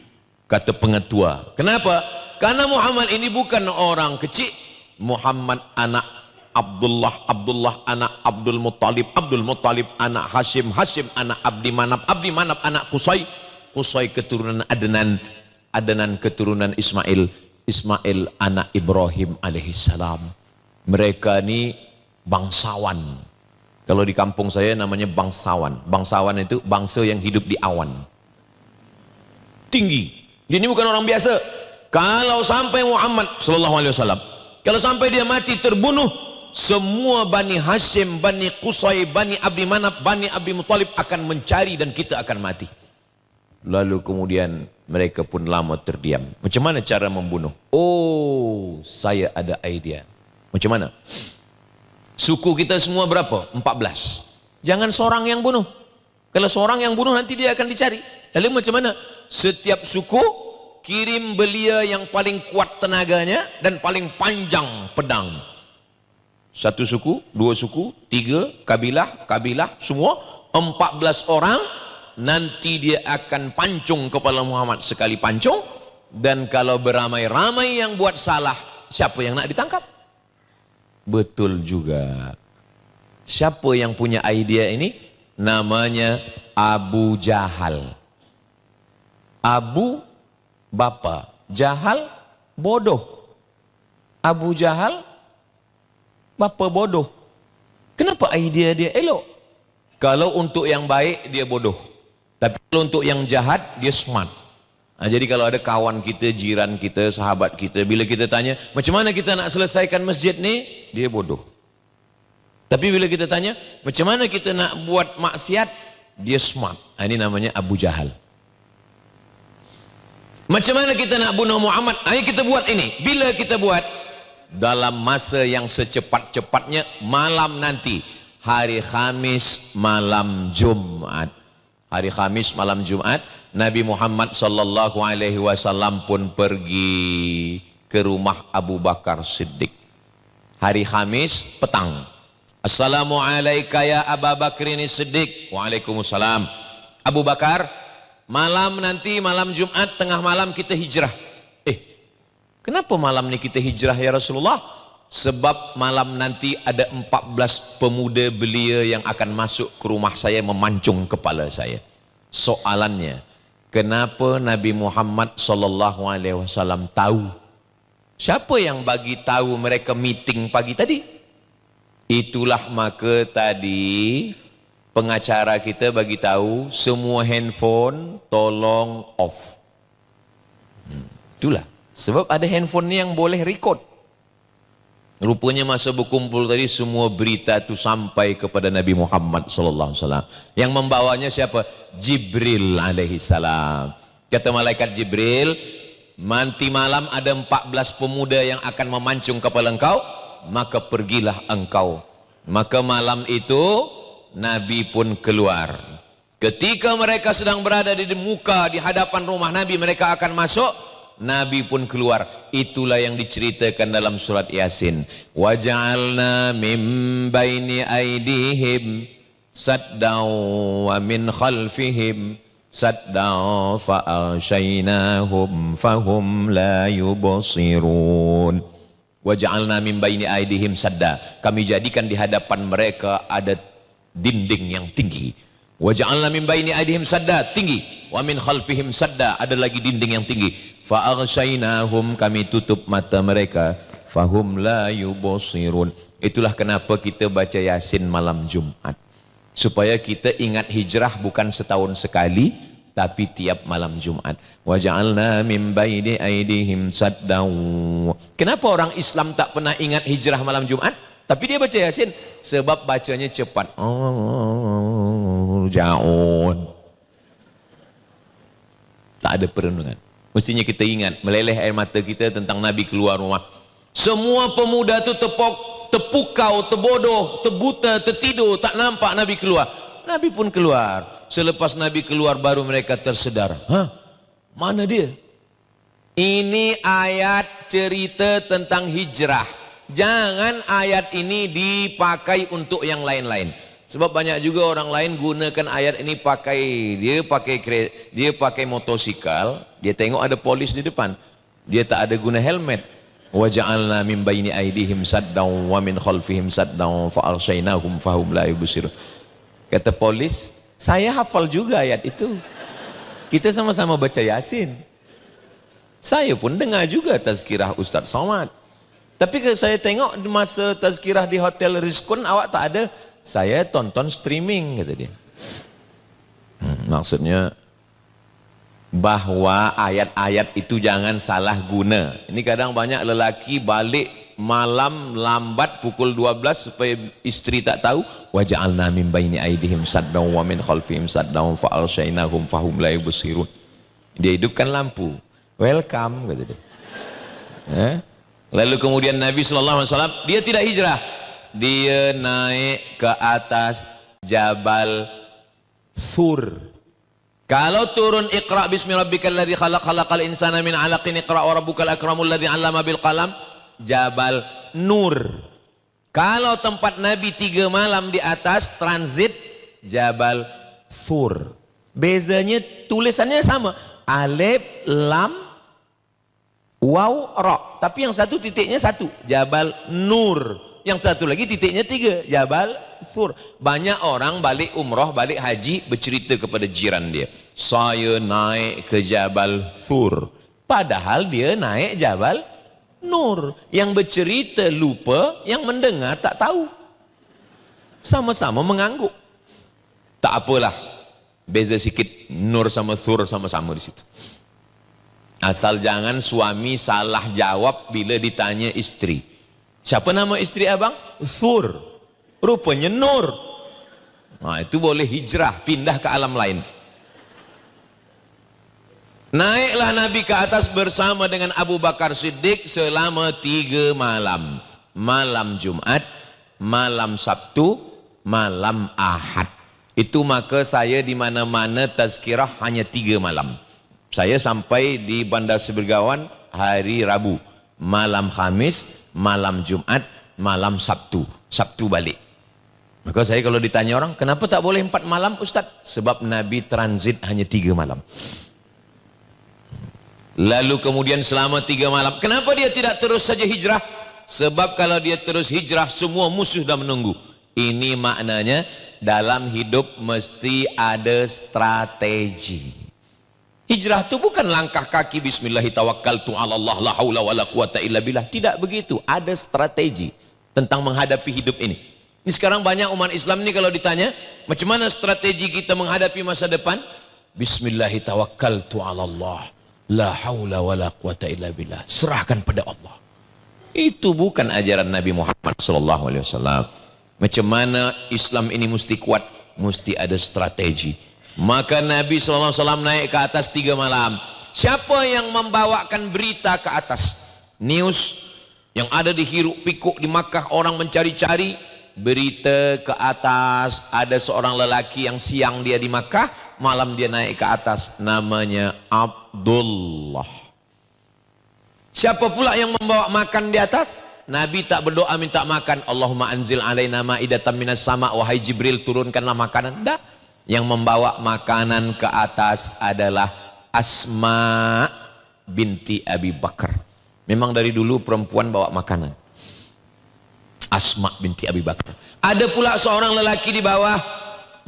kata pengetua. Kenapa? Karena Muhammad ini bukan orang kecil. Muhammad anak Abdullah, Abdullah anak Abdul Muttalib, Abdul Muttalib anak Hashim, Hashim anak Abdi Manaf, Abdi Manaf anak Qusay, Qusay keturunan Adnan, Adnan keturunan Ismail, Ismail anak Ibrahim alaihissalam. Mereka ni bangsawan. Kalau di kampung saya namanya bangsawan. Bangsawan itu bangsa yang hidup di awan. Tinggi. Dia ini bukan orang biasa. Kalau sampai Muhammad sallallahu alaihi wasallam, kalau sampai dia mati terbunuh, semua Bani Hashim, Bani Qusay, Bani Abdi Manaf, Bani Abdi Muttalib akan mencari dan kita akan mati. Lalu kemudian mereka pun lama terdiam. Macam mana cara membunuh? Oh, saya ada idea. Macam mana? Suku kita semua berapa? 14. Jangan seorang yang bunuh. Kalau seorang yang bunuh nanti dia akan dicari. Lalu macam mana? Setiap suku kirim belia yang paling kuat tenaganya dan paling panjang pedang. Satu suku, dua suku, tiga, kabilah, semua 14 orang, nanti dia akan pancung kepala Muhammad sekali pancung. Dan kalau beramai-ramai yang buat salah, siapa yang nak ditangkap? Betul juga. Siapa yang punya idea ini? Namanya Abu Jahal. Abu bapa, Jahal bodoh. Abu Jahal bapa bodoh. Kenapa idea dia elok? Kalau untuk yang baik dia bodoh, tapi kalau untuk yang jahat dia smart. Nah, jadi kalau ada kawan kita, jiran kita, sahabat kita, bila kita tanya, macam mana kita nak selesaikan masjid ni? Dia bodoh. Tapi bila kita tanya, macam mana kita nak buat maksiat? Dia smart. Nah, ini namanya Abu Jahal. Macam mana kita nak bunuh Muhammad? Ayo kita buat ini. Bila kita buat? Dalam masa yang secepat-cepatnya, malam nanti. Hari Khamis malam Jumat. Hari Khamis malam Jumat, Nabi Muhammad sallallahu alaihi wasallam pun pergi ke rumah Abu Bakar Siddiq. Hari Khamis petang. Assalamualaikum ya Abu Bakrin Siddiq. Waalaikumsalam. Abu Bakar, malam nanti malam Jumat tengah malam kita hijrah. Kenapa malam ni kita hijrah ya Rasulullah? Sebab malam nanti ada 14 pemuda belia yang akan masuk ke rumah saya memancung kepala saya. Soalannya, kenapa Nabi Muhammad sallallahu alaihi wasallam tahu? Siapa yang bagi tahu mereka meeting pagi tadi? Itulah maka tadi pengacara kita bagi tahu semua handphone tolong off. Itulah sebab ada handphone ni yang boleh record. Rupanya masa berkumpul tadi semua berita itu sampai kepada Nabi Muhammad sallallahu alaihi wasallam. Yang membawanya siapa? Jibril alaihi salam. Kata malaikat Jibril, nanti malam ada 14 pemuda yang akan memancung kepala engkau, maka pergilah engkau. Maka malam itu Nabi pun keluar. Ketika mereka sedang berada di muka di hadapan rumah Nabi, mereka akan masuk, Nabi pun keluar. Itulah yang diceritakan dalam surat Yasin. Wa ja'alna min baini aydihim saddan wa min khalfihim saddan fa aghshaynahum fahum la yubsirun. Wa ja'alna min baini aydihim sadda. Kami jadikan di hadapan mereka ada dinding yang tinggi. Wa ja'alna min baini aydihim sadda, tinggi. Wa min khalfihim sadda, ada lagi dinding yang tinggi. Fa aghshaynahum, kami tutup mata mereka, fahum la yubsirun. Itulah kenapa kita baca Yasin malam Jumat, supaya kita ingat hijrah bukan setahun sekali tapi tiap malam Jumat. Wa ja'alna min baini aydihim saddan. Kenapa orang Islam tak pernah ingat hijrah malam Jumat tapi dia baca Yasin? Sebab bacanya cepat. Ja'un. Tak ada perenungan. Mestinya kita ingat, meleleh air mata kita tentang Nabi keluar rumah. Semua pemuda tu terpukau, terbodoh, terbuta, tertidur, tak nampak Nabi keluar. Nabi pun keluar. Selepas Nabi keluar baru mereka tersedar. Mana dia? Ini ayat cerita tentang hijrah. Jangan ayat ini dipakai untuk yang lain-lain. Sebab banyak juga orang lain gunakan ayat ini dia pakai motosikal, dia tengok ada polis di depan, dia tak ada guna helmet. Wa ja'alna min baini aydihim saddan wa min khalfihim saddan fa arshaynahum fahum la yubsirun. Kata polis, saya hafal juga ayat itu. Kita sama-sama baca Yasin. Saya pun dengar juga tazkirah Ustaz Somad. Tapi kalau saya tengok masa tazkirah di Hotel Rizkun awak tak ada. Saya tonton streaming, kata dia. Maksudnya bahwa ayat-ayat itu jangan salah guna. Ini kadang banyak lelaki balik malam lambat pukul 12 supaya isteri tak tahu. Wa ja'alna min baini aydihim saddan wa min khalfihim saddan fa arshaynahum fahum la yubsirun. Dia hidupkan lampu. Welcome, kata dia. Lalu kemudian Nabi sallallahu alaihi wasallam dia tidak hijrah. Dia naik ke atas Jabal Thur. Kalau turun Iqra bismi rabbikal ladzi khalaq khalaqal insana min 'alaqin iqra wa rabbukal akramul ladzi 'allama bil qalam, Jabal Nur. Kalau tempat Nabi 3 malam di atas transit Jabal Thur. Bezanya tulisannya sama, alif lam waw ra, tapi yang satu titiknya satu, Jabal Nur. Yang satu lagi titiknya 3, Jabal Thur. Banyak orang balik umrah, balik haji bercerita kepada jiran dia, saya naik ke Jabal Thur, padahal dia naik Jabal Nur. Yang bercerita lupa, yang mendengar tak tahu, sama-sama mengangguk. Tak apalah, beza sikit, Nur sama Thur sama-sama di situ. Asal jangan suami salah jawab bila ditanya istri. Siapa nama istri abang? Thur. Rupanya Nur. Nah, itu boleh hijrah, pindah ke alam lain. Naiklah Nabi ke atas bersama dengan Abu Bakar Siddiq selama 3 malam. Malam Jumat, malam Sabtu, malam Ahad. Itu maka saya di mana-mana tazkirah hanya 3 malam. Saya sampai di Bandar Sebergawan hari Rabu. Malam Khamis, malam Jumat, malam Sabtu. Sabtu balik. Maka saya kalau ditanya orang, kenapa tak boleh 4 malam Ustaz? Sebab Nabi transit hanya 3 malam. Lalu kemudian selama 3 malam, kenapa dia tidak terus saja hijrah? Sebab kalau dia terus hijrah, semua musuh dah menunggu. Ini maknanya dalam hidup mesti ada strategi. Hijrah itu bukan langkah kaki bismillahirrahmanirrahim la haula wala quwata illa billah. Tidak begitu, ada strategi tentang menghadapi hidup ini. Ini sekarang banyak umat Islam ini kalau ditanya, macam mana strategi kita menghadapi masa depan? Bismillahirrahmanirrahim. La haula wala quwata illa billah. Serahkan pada Allah. Itu bukan ajaran Nabi Muhammad SAW. Macam mana Islam ini mesti kuat? Mesti ada strategi. Maka Nabi SAW naik ke atas 3 malam. Siapa yang membawakan berita ke atas? News yang ada di hiruk pikuk di Makkah, orang mencari-cari berita ke atas. Ada seorang lelaki yang siang dia di Makkah, malam dia naik ke atas, namanya Abdullah. Siapa pula yang membawa makan di atas? Nabi tak berdoa minta makan, Allahumma anzil alaina ma'idatan minas sama', wahai Jibril turunkanlah makanan. Tak. Yang membawa makanan ke atas adalah Asma binti Abi Bakar. Memang dari dulu perempuan bawa makanan. Asma binti Abi Bakar. Ada pula seorang lelaki di bawah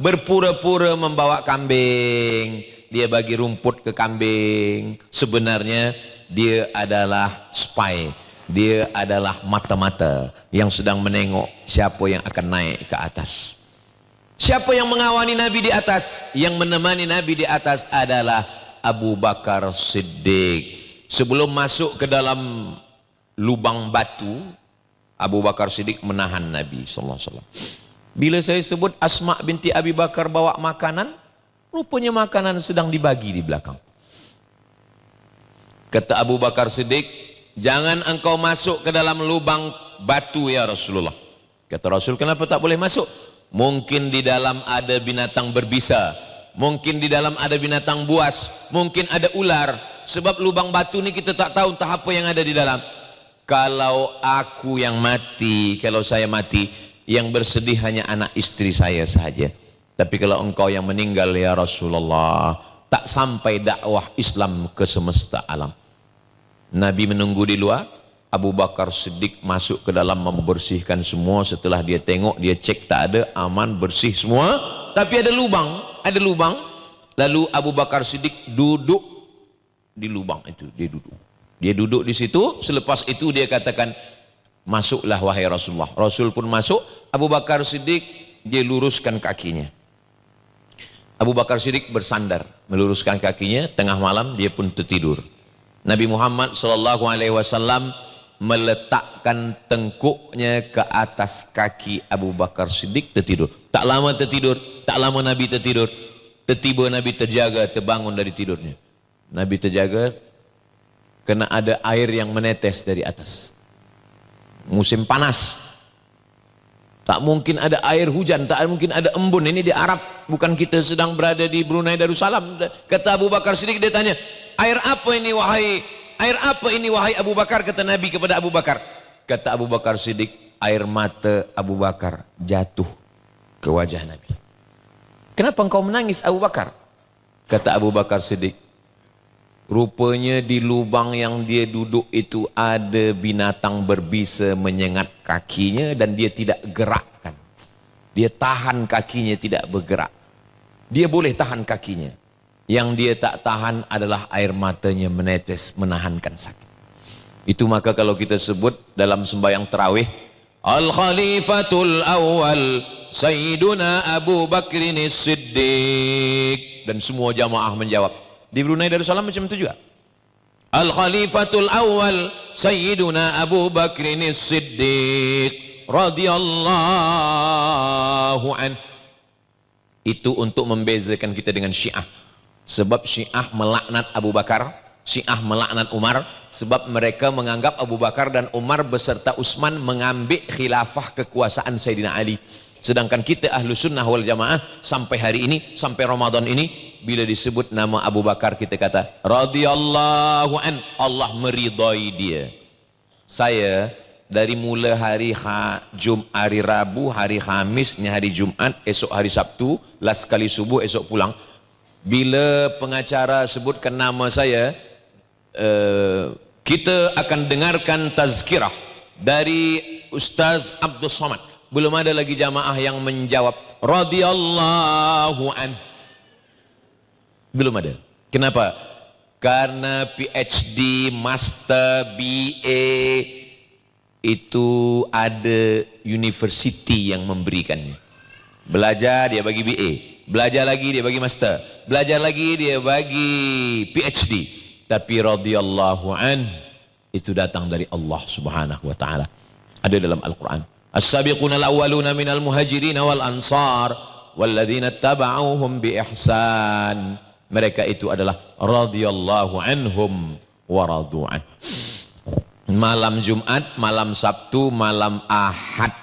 berpura-pura membawa kambing. Dia bagi rumput ke kambing. Sebenarnya dia adalah spy. Dia adalah mata-mata yang sedang menengok siapa yang akan naik ke atas. Siapa yang mengawani Nabi di atas? Yang menemani Nabi di atas adalah Abu Bakar Siddiq. Sebelum masuk ke dalam lubang batu, Abu Bakar Siddiq menahan Nabi SAW. Bila saya sebut Asma binti Abi Bakar bawa makanan, rupanya makanan sedang dibagi di belakang. Kata Abu Bakar Siddiq, jangan engkau masuk ke dalam lubang batu ya Rasulullah. Kata Rasul, kenapa tak boleh masuk? Mungkin di dalam ada binatang berbisa, mungkin di dalam ada binatang buas, mungkin ada ular. Sebab lubang batu ni kita tak tahu entah apa yang ada di dalam. Kalau aku yang mati, kalau saya mati, yang bersedih hanya anak istri saya saja. Tapi kalau engkau yang meninggal ya Rasulullah, tak sampai dakwah Islam ke semesta alam. Nabi menunggu di luar. Abu Bakar Siddiq masuk ke dalam membersihkan semua. Setelah dia tengok, dia cek tak ada, aman, bersih semua. Tapi ada lubang, ada lubang. Lalu Abu Bakar Siddiq duduk di lubang itu. Dia duduk di situ. Selepas itu dia katakan, masuklah wahai Rasulullah. Rasul pun masuk. Abu Bakar Siddiq dia luruskan kakinya. Abu Bakar Siddiq bersandar, meluruskan kakinya. Tengah malam dia pun tertidur. Nabi Muhammad SAW meletakkan tengkuknya ke atas kaki Abu Bakar Siddiq, tertidur. Tak lama tertidur, tak lama Nabi tertidur. Tiba-tiba Nabi terjaga, terbangun dari tidurnya. Nabi terjaga kena ada air yang menetes dari atas. Musim panas, tak mungkin ada air hujan, tak mungkin ada embun. Ini di Arab, bukan kita sedang berada di Brunei Darussalam. Kata Abu Bakar Siddiq, dia tanya, air apa ini wahai Abu Bakar? Kata Nabi kepada Abu Bakar. Kata Abu Bakar Siddiq, air mata Abu Bakar jatuh ke wajah Nabi. Kenapa engkau menangis Abu Bakar? Kata Abu Bakar Siddiq, rupanya di lubang yang dia duduk itu ada binatang berbisa menyengat kakinya dan dia tidak gerakkan. Dia tahan kakinya tidak bergerak. Dia boleh tahan kakinya. Yang dia tak tahan adalah air matanya menetes, menahankan sakit. Itu maka kalau kita sebut dalam sembahyang tarawih, Al-Khalifatul Awal Sayyiduna Abu Bakrin Siddiq, dan semua jamaah menjawab. Di Brunei Darussalam macam itu juga. Al-Khalifatul Awwal Sayyiduna Abu Bakrin As-Siddiq radhiyallahu an. Itu untuk membezakan kita dengan Syiah. Sebab Syiah melaknat Abu Bakar, Syiah melaknat Umar, sebab mereka menganggap Abu Bakar dan Umar beserta Utsman mengambil khilafah kekuasaan Sayyidina Ali. Sedangkan kita ahlu sunnah wal jamaah sampai hari ini, sampai Ramadan ini, bila disebut nama Abu Bakar kita kata radhiyallahu an, Allah meridai dia. Saya dari mula hari hari Rabu, hari Khamisnya hari Jumat, esok hari Sabtu, last kali subuh, esok pulang, bila pengacara sebutkan nama saya, kita akan dengarkan tazkirah dari Ustaz Abdul Somad. Belum ada lagi jamaah yang menjawab radhiyallahu an. Belum ada. Kenapa? Karena PhD, Master, BA itu ada university yang memberikannya. Belajar dia bagi BA, belajar lagi dia bagi Master, belajar lagi dia bagi PhD. Tapi radhiyallahu an itu datang dari Allah Subhanahu wa taala. Ada dalam Al-Qur'an. As-sabiquna al-awwaluna minal muhajirin wal ansar walladzina tabauhum bi ihsan. Mereka itu adalah radhiyallahu anhum wa radu an. Malam Jumat, malam Sabtu, malam Ahad.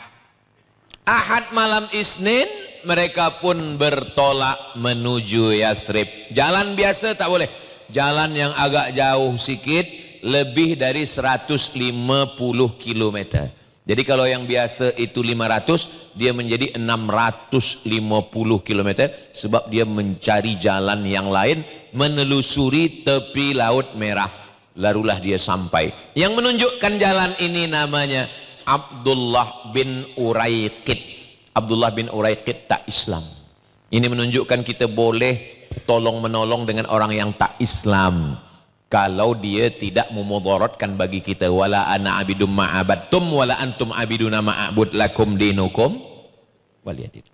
Ahad malam Isnin mereka pun bertolak menuju Yathrib. Jalan biasa tak boleh. Jalan yang agak jauh sikit, lebih dari 150 km. Jadi kalau yang biasa itu 500, dia menjadi 650 km, sebab dia mencari jalan yang lain, menelusuri tepi Laut Merah. Larulah dia sampai. Yang menunjukkan jalan ini namanya Abdullah bin Uraiqid. Abdullah bin Uraiqid tak Islam. Ini menunjukkan kita boleh tolong menolong dengan orang yang tak Islam, kalau dia tidak memudaratkan bagi kita. Wala ana abidum ma'abadtum wala antum abiduna ma'abud lakum dinukum waliyadin.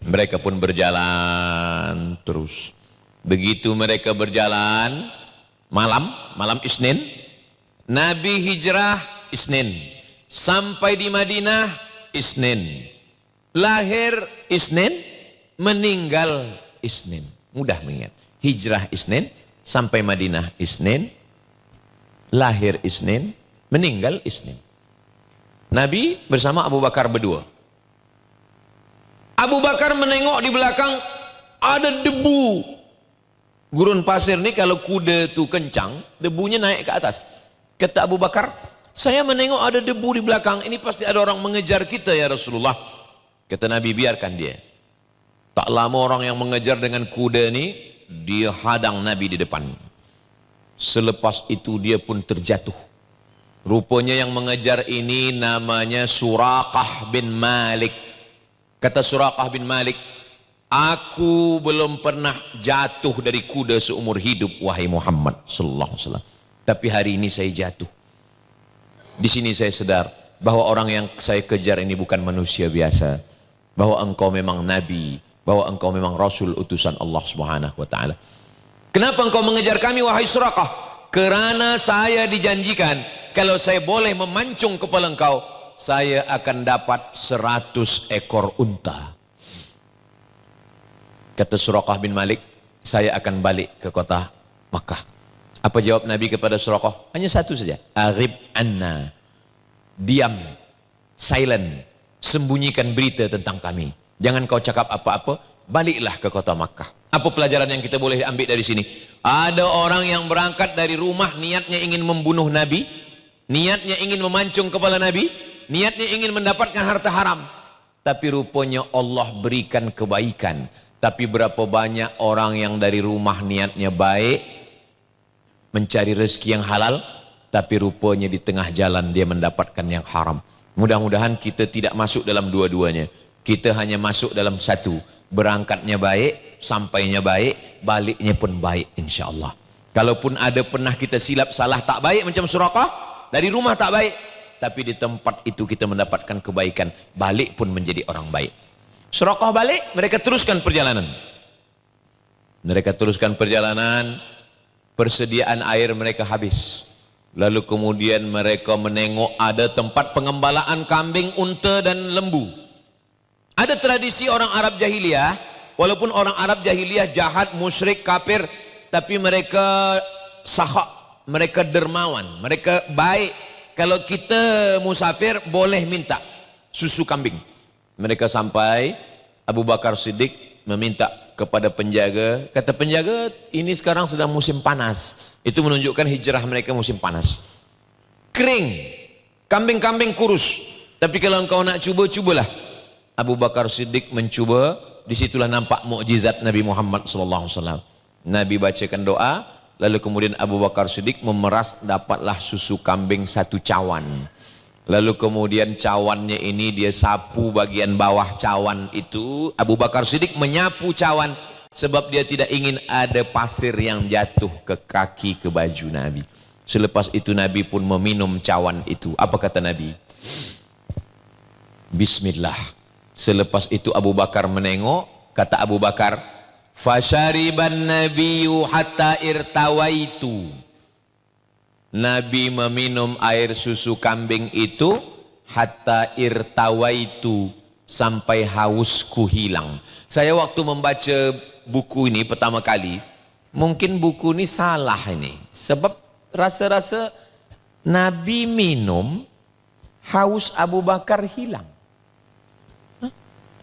Mereka pun berjalan terus. Begitu mereka berjalan, malam Isnin, Nabi hijrah Isnin, sampai di Madinah Isnin, lahir Isnin, meninggal Isnin. Mudah mengingat. Hijrah Isnin, sampai Madinah Isnin, lahir Isnin, meninggal Isnin. Nabi bersama Abu Bakar berdua. Abu Bakar menengok di belakang ada debu. Gurun pasir ni kalau kuda tu kencang, debunya naik ke atas. Kata Abu Bakar, saya menengok ada debu di belakang, ini pasti ada orang mengejar kita ya Rasulullah. Kata Nabi, biarkan dia. Tak lama orang yang mengejar dengan kuda ni, dia hadang Nabi di depan. Selepas itu dia pun terjatuh. Rupanya yang mengejar ini namanya Suraqah bin Malik. Kata Suraqah bin Malik, aku belum pernah jatuh dari kuda seumur hidup wahai Muhammad sallallahu alaihi wasallam. Tapi hari ini saya jatuh. Di sini saya sadar bahwa orang yang saya kejar ini bukan manusia biasa, bahwa engkau memang nabi, bahwa engkau memang rasul utusan Allah Subhanahu wa taala. Kenapa engkau mengejar kami wahai Suraqah? Kerana saya dijanjikan kalau saya boleh memancung kepala engkau, saya akan dapat 100 ekor unta. Kata Suraqah bin Malik, saya akan balik ke kota Makkah. Apa jawab Nabi kepada Suraqah? Hanya satu saja. Aghib anna. Diam, silent, sembunyikan berita tentang kami. Jangan kau cakap apa-apa, baliklah ke kota Makkah. Apa pelajaran yang kita boleh ambil dari sini? Ada orang yang berangkat dari rumah niatnya ingin membunuh Nabi, niatnya ingin memancung kepala Nabi, niatnya ingin mendapatkan harta haram. Tapi rupanya Allah berikan kebaikan. Tapi berapa banyak orang yang dari rumah niatnya baik, mencari rezeki yang halal, tapi rupanya di tengah jalan dia mendapatkan yang haram. Mudah-mudahan kita tidak masuk dalam dua-duanya. Kita hanya masuk dalam satu. Berangkatnya baik, sampainya baik, baliknya pun baik insyaAllah. Kalaupun ada pernah kita silap salah tak baik macam Suraqah, dari rumah tak baik, tapi di tempat itu kita mendapatkan kebaikan, balik pun menjadi orang baik. Suraqah balik, mereka teruskan perjalanan. Mereka teruskan perjalanan, persediaan air mereka habis. Lalu kemudian mereka menengok ada tempat pengembalaan kambing, unta dan lembu. Ada tradisi orang Arab jahiliyah, walaupun orang Arab jahiliyah jahat, musyrik, kafir, tapi mereka sahak, mereka dermawan, mereka baik. Kalau kita musafir boleh minta susu kambing. Mereka sampai, Abu Bakar Siddiq meminta kepada penjaga, kata penjaga, ini sekarang sedang musim panas. Itu menunjukkan hijrah mereka musim panas. Kering, kambing-kambing kurus. Tapi kalau engkau nak cuba, cubalah. Abu Bakar Siddiq mencuba, disitulah nampak mukjizat Nabi Muhammad SAW. Nabi bacakan doa, lalu kemudian Abu Bakar Siddiq memeras, dapatlah susu kambing 1 cawan. Lalu kemudian cawannya ini dia sapu bagian bawah cawan itu. Abu Bakar Siddiq menyapu cawan sebab dia tidak ingin ada pasir yang jatuh ke kaki, ke baju Nabi. Selepas itu Nabi pun meminum cawan itu. Apa kata Nabi? Bismillah. Selepas itu Abu Bakar menengok, kata Abu Bakar, fasyariban nabiyyu hatta irtawaitu. Nabi meminum air susu kambing itu hatta irtawaitu, sampai hausku hilang. Saya waktu membaca buku ini pertama kali, mungkin buku ini salah ini, sebab rasa-rasa Nabi minum, haus Abu Bakar hilang. Hah?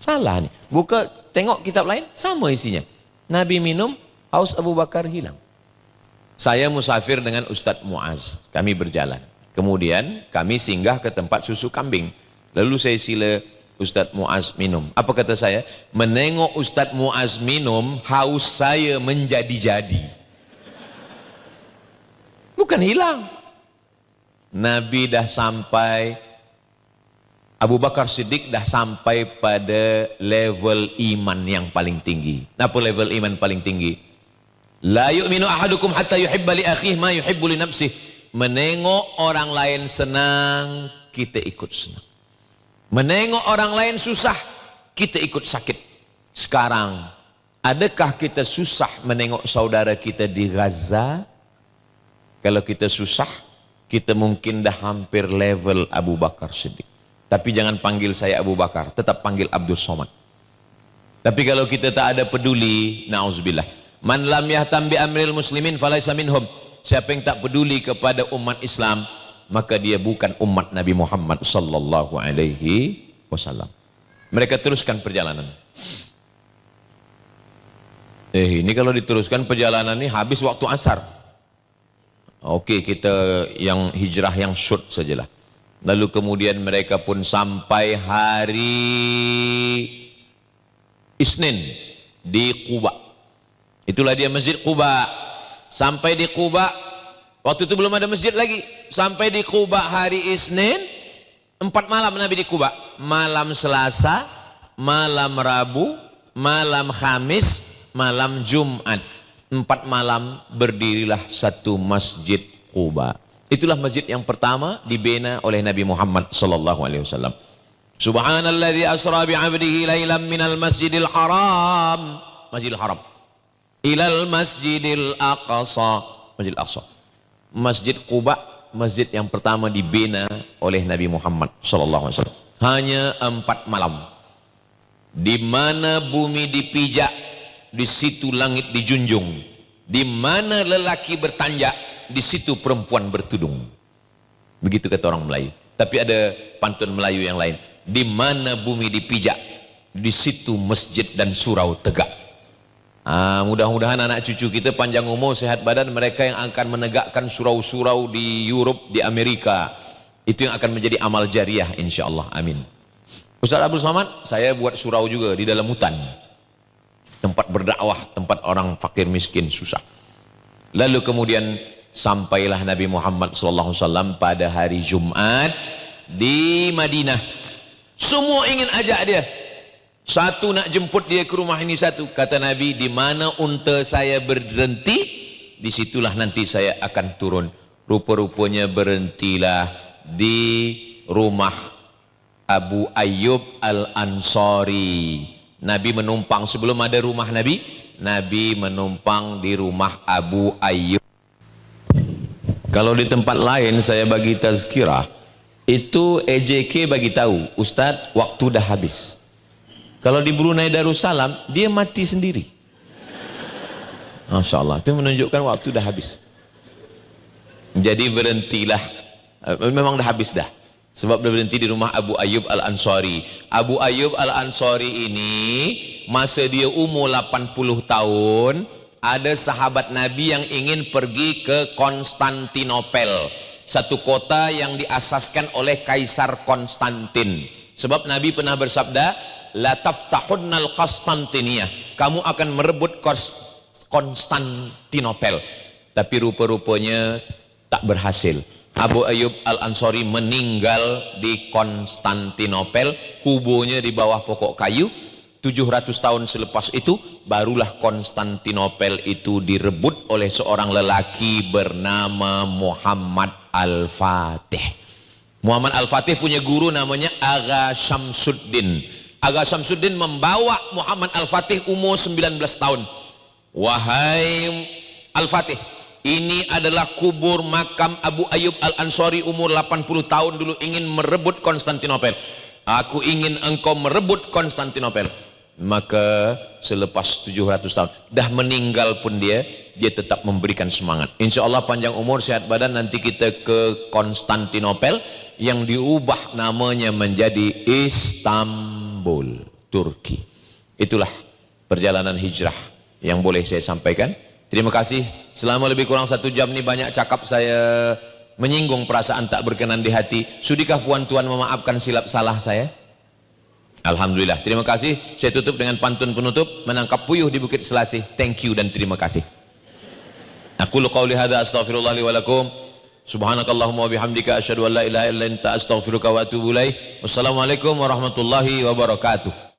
Salah nih. Buka tengok kitab lain, sama isinya. Nabi minum, haus Abu Bakar hilang. Saya musafir dengan Ustadz Muaz, kami berjalan. Kemudian kami singgah ke tempat susu kambing. Lalu saya sila Ustadz Muaz minum. Apa kata saya? Menengok Ustadz Muaz minum, haus saya menjadi-jadi. Bukan hilang. Nabi dah sampai, Abu Bakar Siddiq dah sampai pada level iman yang paling tinggi. Apa level iman paling tinggi? La yu'minu ahadukum hatta yuhibba li akhihi ma yuhibbu li nafsihi. Menengok orang lain senang, kita ikut senang. Menengok orang lain susah, kita ikut sakit. Sekarang, adakah kita susah menengok saudara kita di Gaza? Kalau kita susah, kita mungkin dah hampir level Abu Bakar Siddiq. Tapi jangan panggil saya Abu Bakar, tetap panggil Abdul Somad. Tapi kalau kita tak ada peduli, na'udzubillah. Man lam yahtam bi amril muslimin falaysa minhum. Siapa yang tak peduli kepada umat Islam, maka dia bukan umat Nabi Muhammad sallallahu alaihi wasallam. Mereka teruskan perjalanan. Ini kalau diteruskan perjalanan ini habis waktu asar. Oke, kita yang hijrah yang short sajalah. Lalu kemudian mereka pun sampai hari Isnin di Quba. Itulah dia Masjid Quba. Sampai di Quba, waktu itu belum ada masjid lagi. Sampai di Quba hari Isnin, 4 malam Nabi di Quba. Malam Selasa, malam Rabu, malam Khamis, malam Jumat. 4 malam berdirilah satu Masjid Quba. Itulah masjid yang pertama dibina oleh Nabi Muhammad sallallahu alaihi wasallam. Subhanalladzi asra bi 'abdihi lailan minal masjidil haram, Masjidil Haram, ilal masjidil aqsa, Masjidil Aqsa. Masjid Quba, masjid yang pertama dibina oleh Nabi Muhammad sallallahu alaihi wasallam. Hanya 4 malam. Di mana bumi dipijak, di situ langit dijunjung. Di mana lelaki bertanjak, di situ perempuan bertudung. Begitu kata orang Melayu. Tapi ada pantun Melayu yang lain. Di mana bumi dipijak, di situ masjid dan surau tegak. Mudah-mudahan anak cucu kita panjang umur, sehat badan. Mereka yang akan menegakkan surau-surau di Europe, di Amerika, itu yang akan menjadi amal jariah insyaallah. Amin. Ustaz Abdul Somad, saya buat surau juga di dalam hutan, tempat berdakwah, tempat orang fakir miskin susah. Lalu kemudian sampailah Nabi Muhammad SAW pada hari Jumat di Madinah. Semua ingin ajak dia. Satu nak jemput dia ke rumah ini satu. Kata Nabi, di mana unta saya berhenti, disitulah nanti saya akan turun. Rupa-rupanya berhentilah di rumah Abu Ayyub Al-Ansari. Nabi menumpang, sebelum ada rumah Nabi, Nabi menumpang di rumah Abu Ayyub Kalau di tempat lain saya bagi tazkirah, itu EJK bagi tahu, Ustadz waktu dah habis. Kalau di Brunei Darussalam, dia mati sendiri. Masya Allah, itu menunjukkan waktu dah habis. Jadi berhentilah, memang dah habis dah. Sebab dia berhenti di rumah Abu Ayyub Al-Ansari. Abu Ayyub Al-Ansari ini, masa dia umur 80 tahun, ada sahabat Nabi yang ingin pergi ke Konstantinopel, satu kota yang diasaskan oleh Kaisar Konstantin. Sebab Nabi pernah bersabda, la taftahunnal Konstantiniyah, kamu akan merebut Konstantinopel. Tapi rupa-rupanya tak berhasil. Abu Ayyub Al-Ansari meninggal di Konstantinopel, kuburnya di bawah pokok kayu. 700 tahun selepas itu barulah Konstantinopel itu direbut oleh seorang lelaki bernama Muhammad Al-Fatih. Muhammad Al-Fatih punya guru namanya Agha Syamsuddin. Agha Syamsuddin membawa Muhammad Al-Fatih umur 19 tahun. Wahai Al-Fatih, ini adalah kubur makam Abu Ayyub Al-Ansari umur 80 tahun dulu ingin merebut Konstantinopel. Aku ingin engkau merebut Konstantinopel. Maka selepas 700 tahun dah meninggal pun dia tetap memberikan semangat. Insya Allah panjang umur sehat badan, nanti kita ke Konstantinopel yang diubah namanya menjadi Istanbul, Turki. Itulah perjalanan hijrah yang boleh saya sampaikan. Terima kasih. Selama lebih kurang 1 jam ini banyak cakap saya menyinggung perasaan tak berkenan di hati. Sudikah puan tuan memaafkan silap salah saya? Alhamdulillah. Terima kasih. Saya tutup dengan pantun penutup, menangkap puyuh di Bukit Selasih. Thank you dan terima kasih. Aqulu qauli hadza astaghfirullah li wa lakum. Subhanakallahumma wa bihamdika asyhadu an la ilaha illa anta astaghfiruka wa atubu ilaik. Wassalamualaikum warahmatullahi wabarakatuh.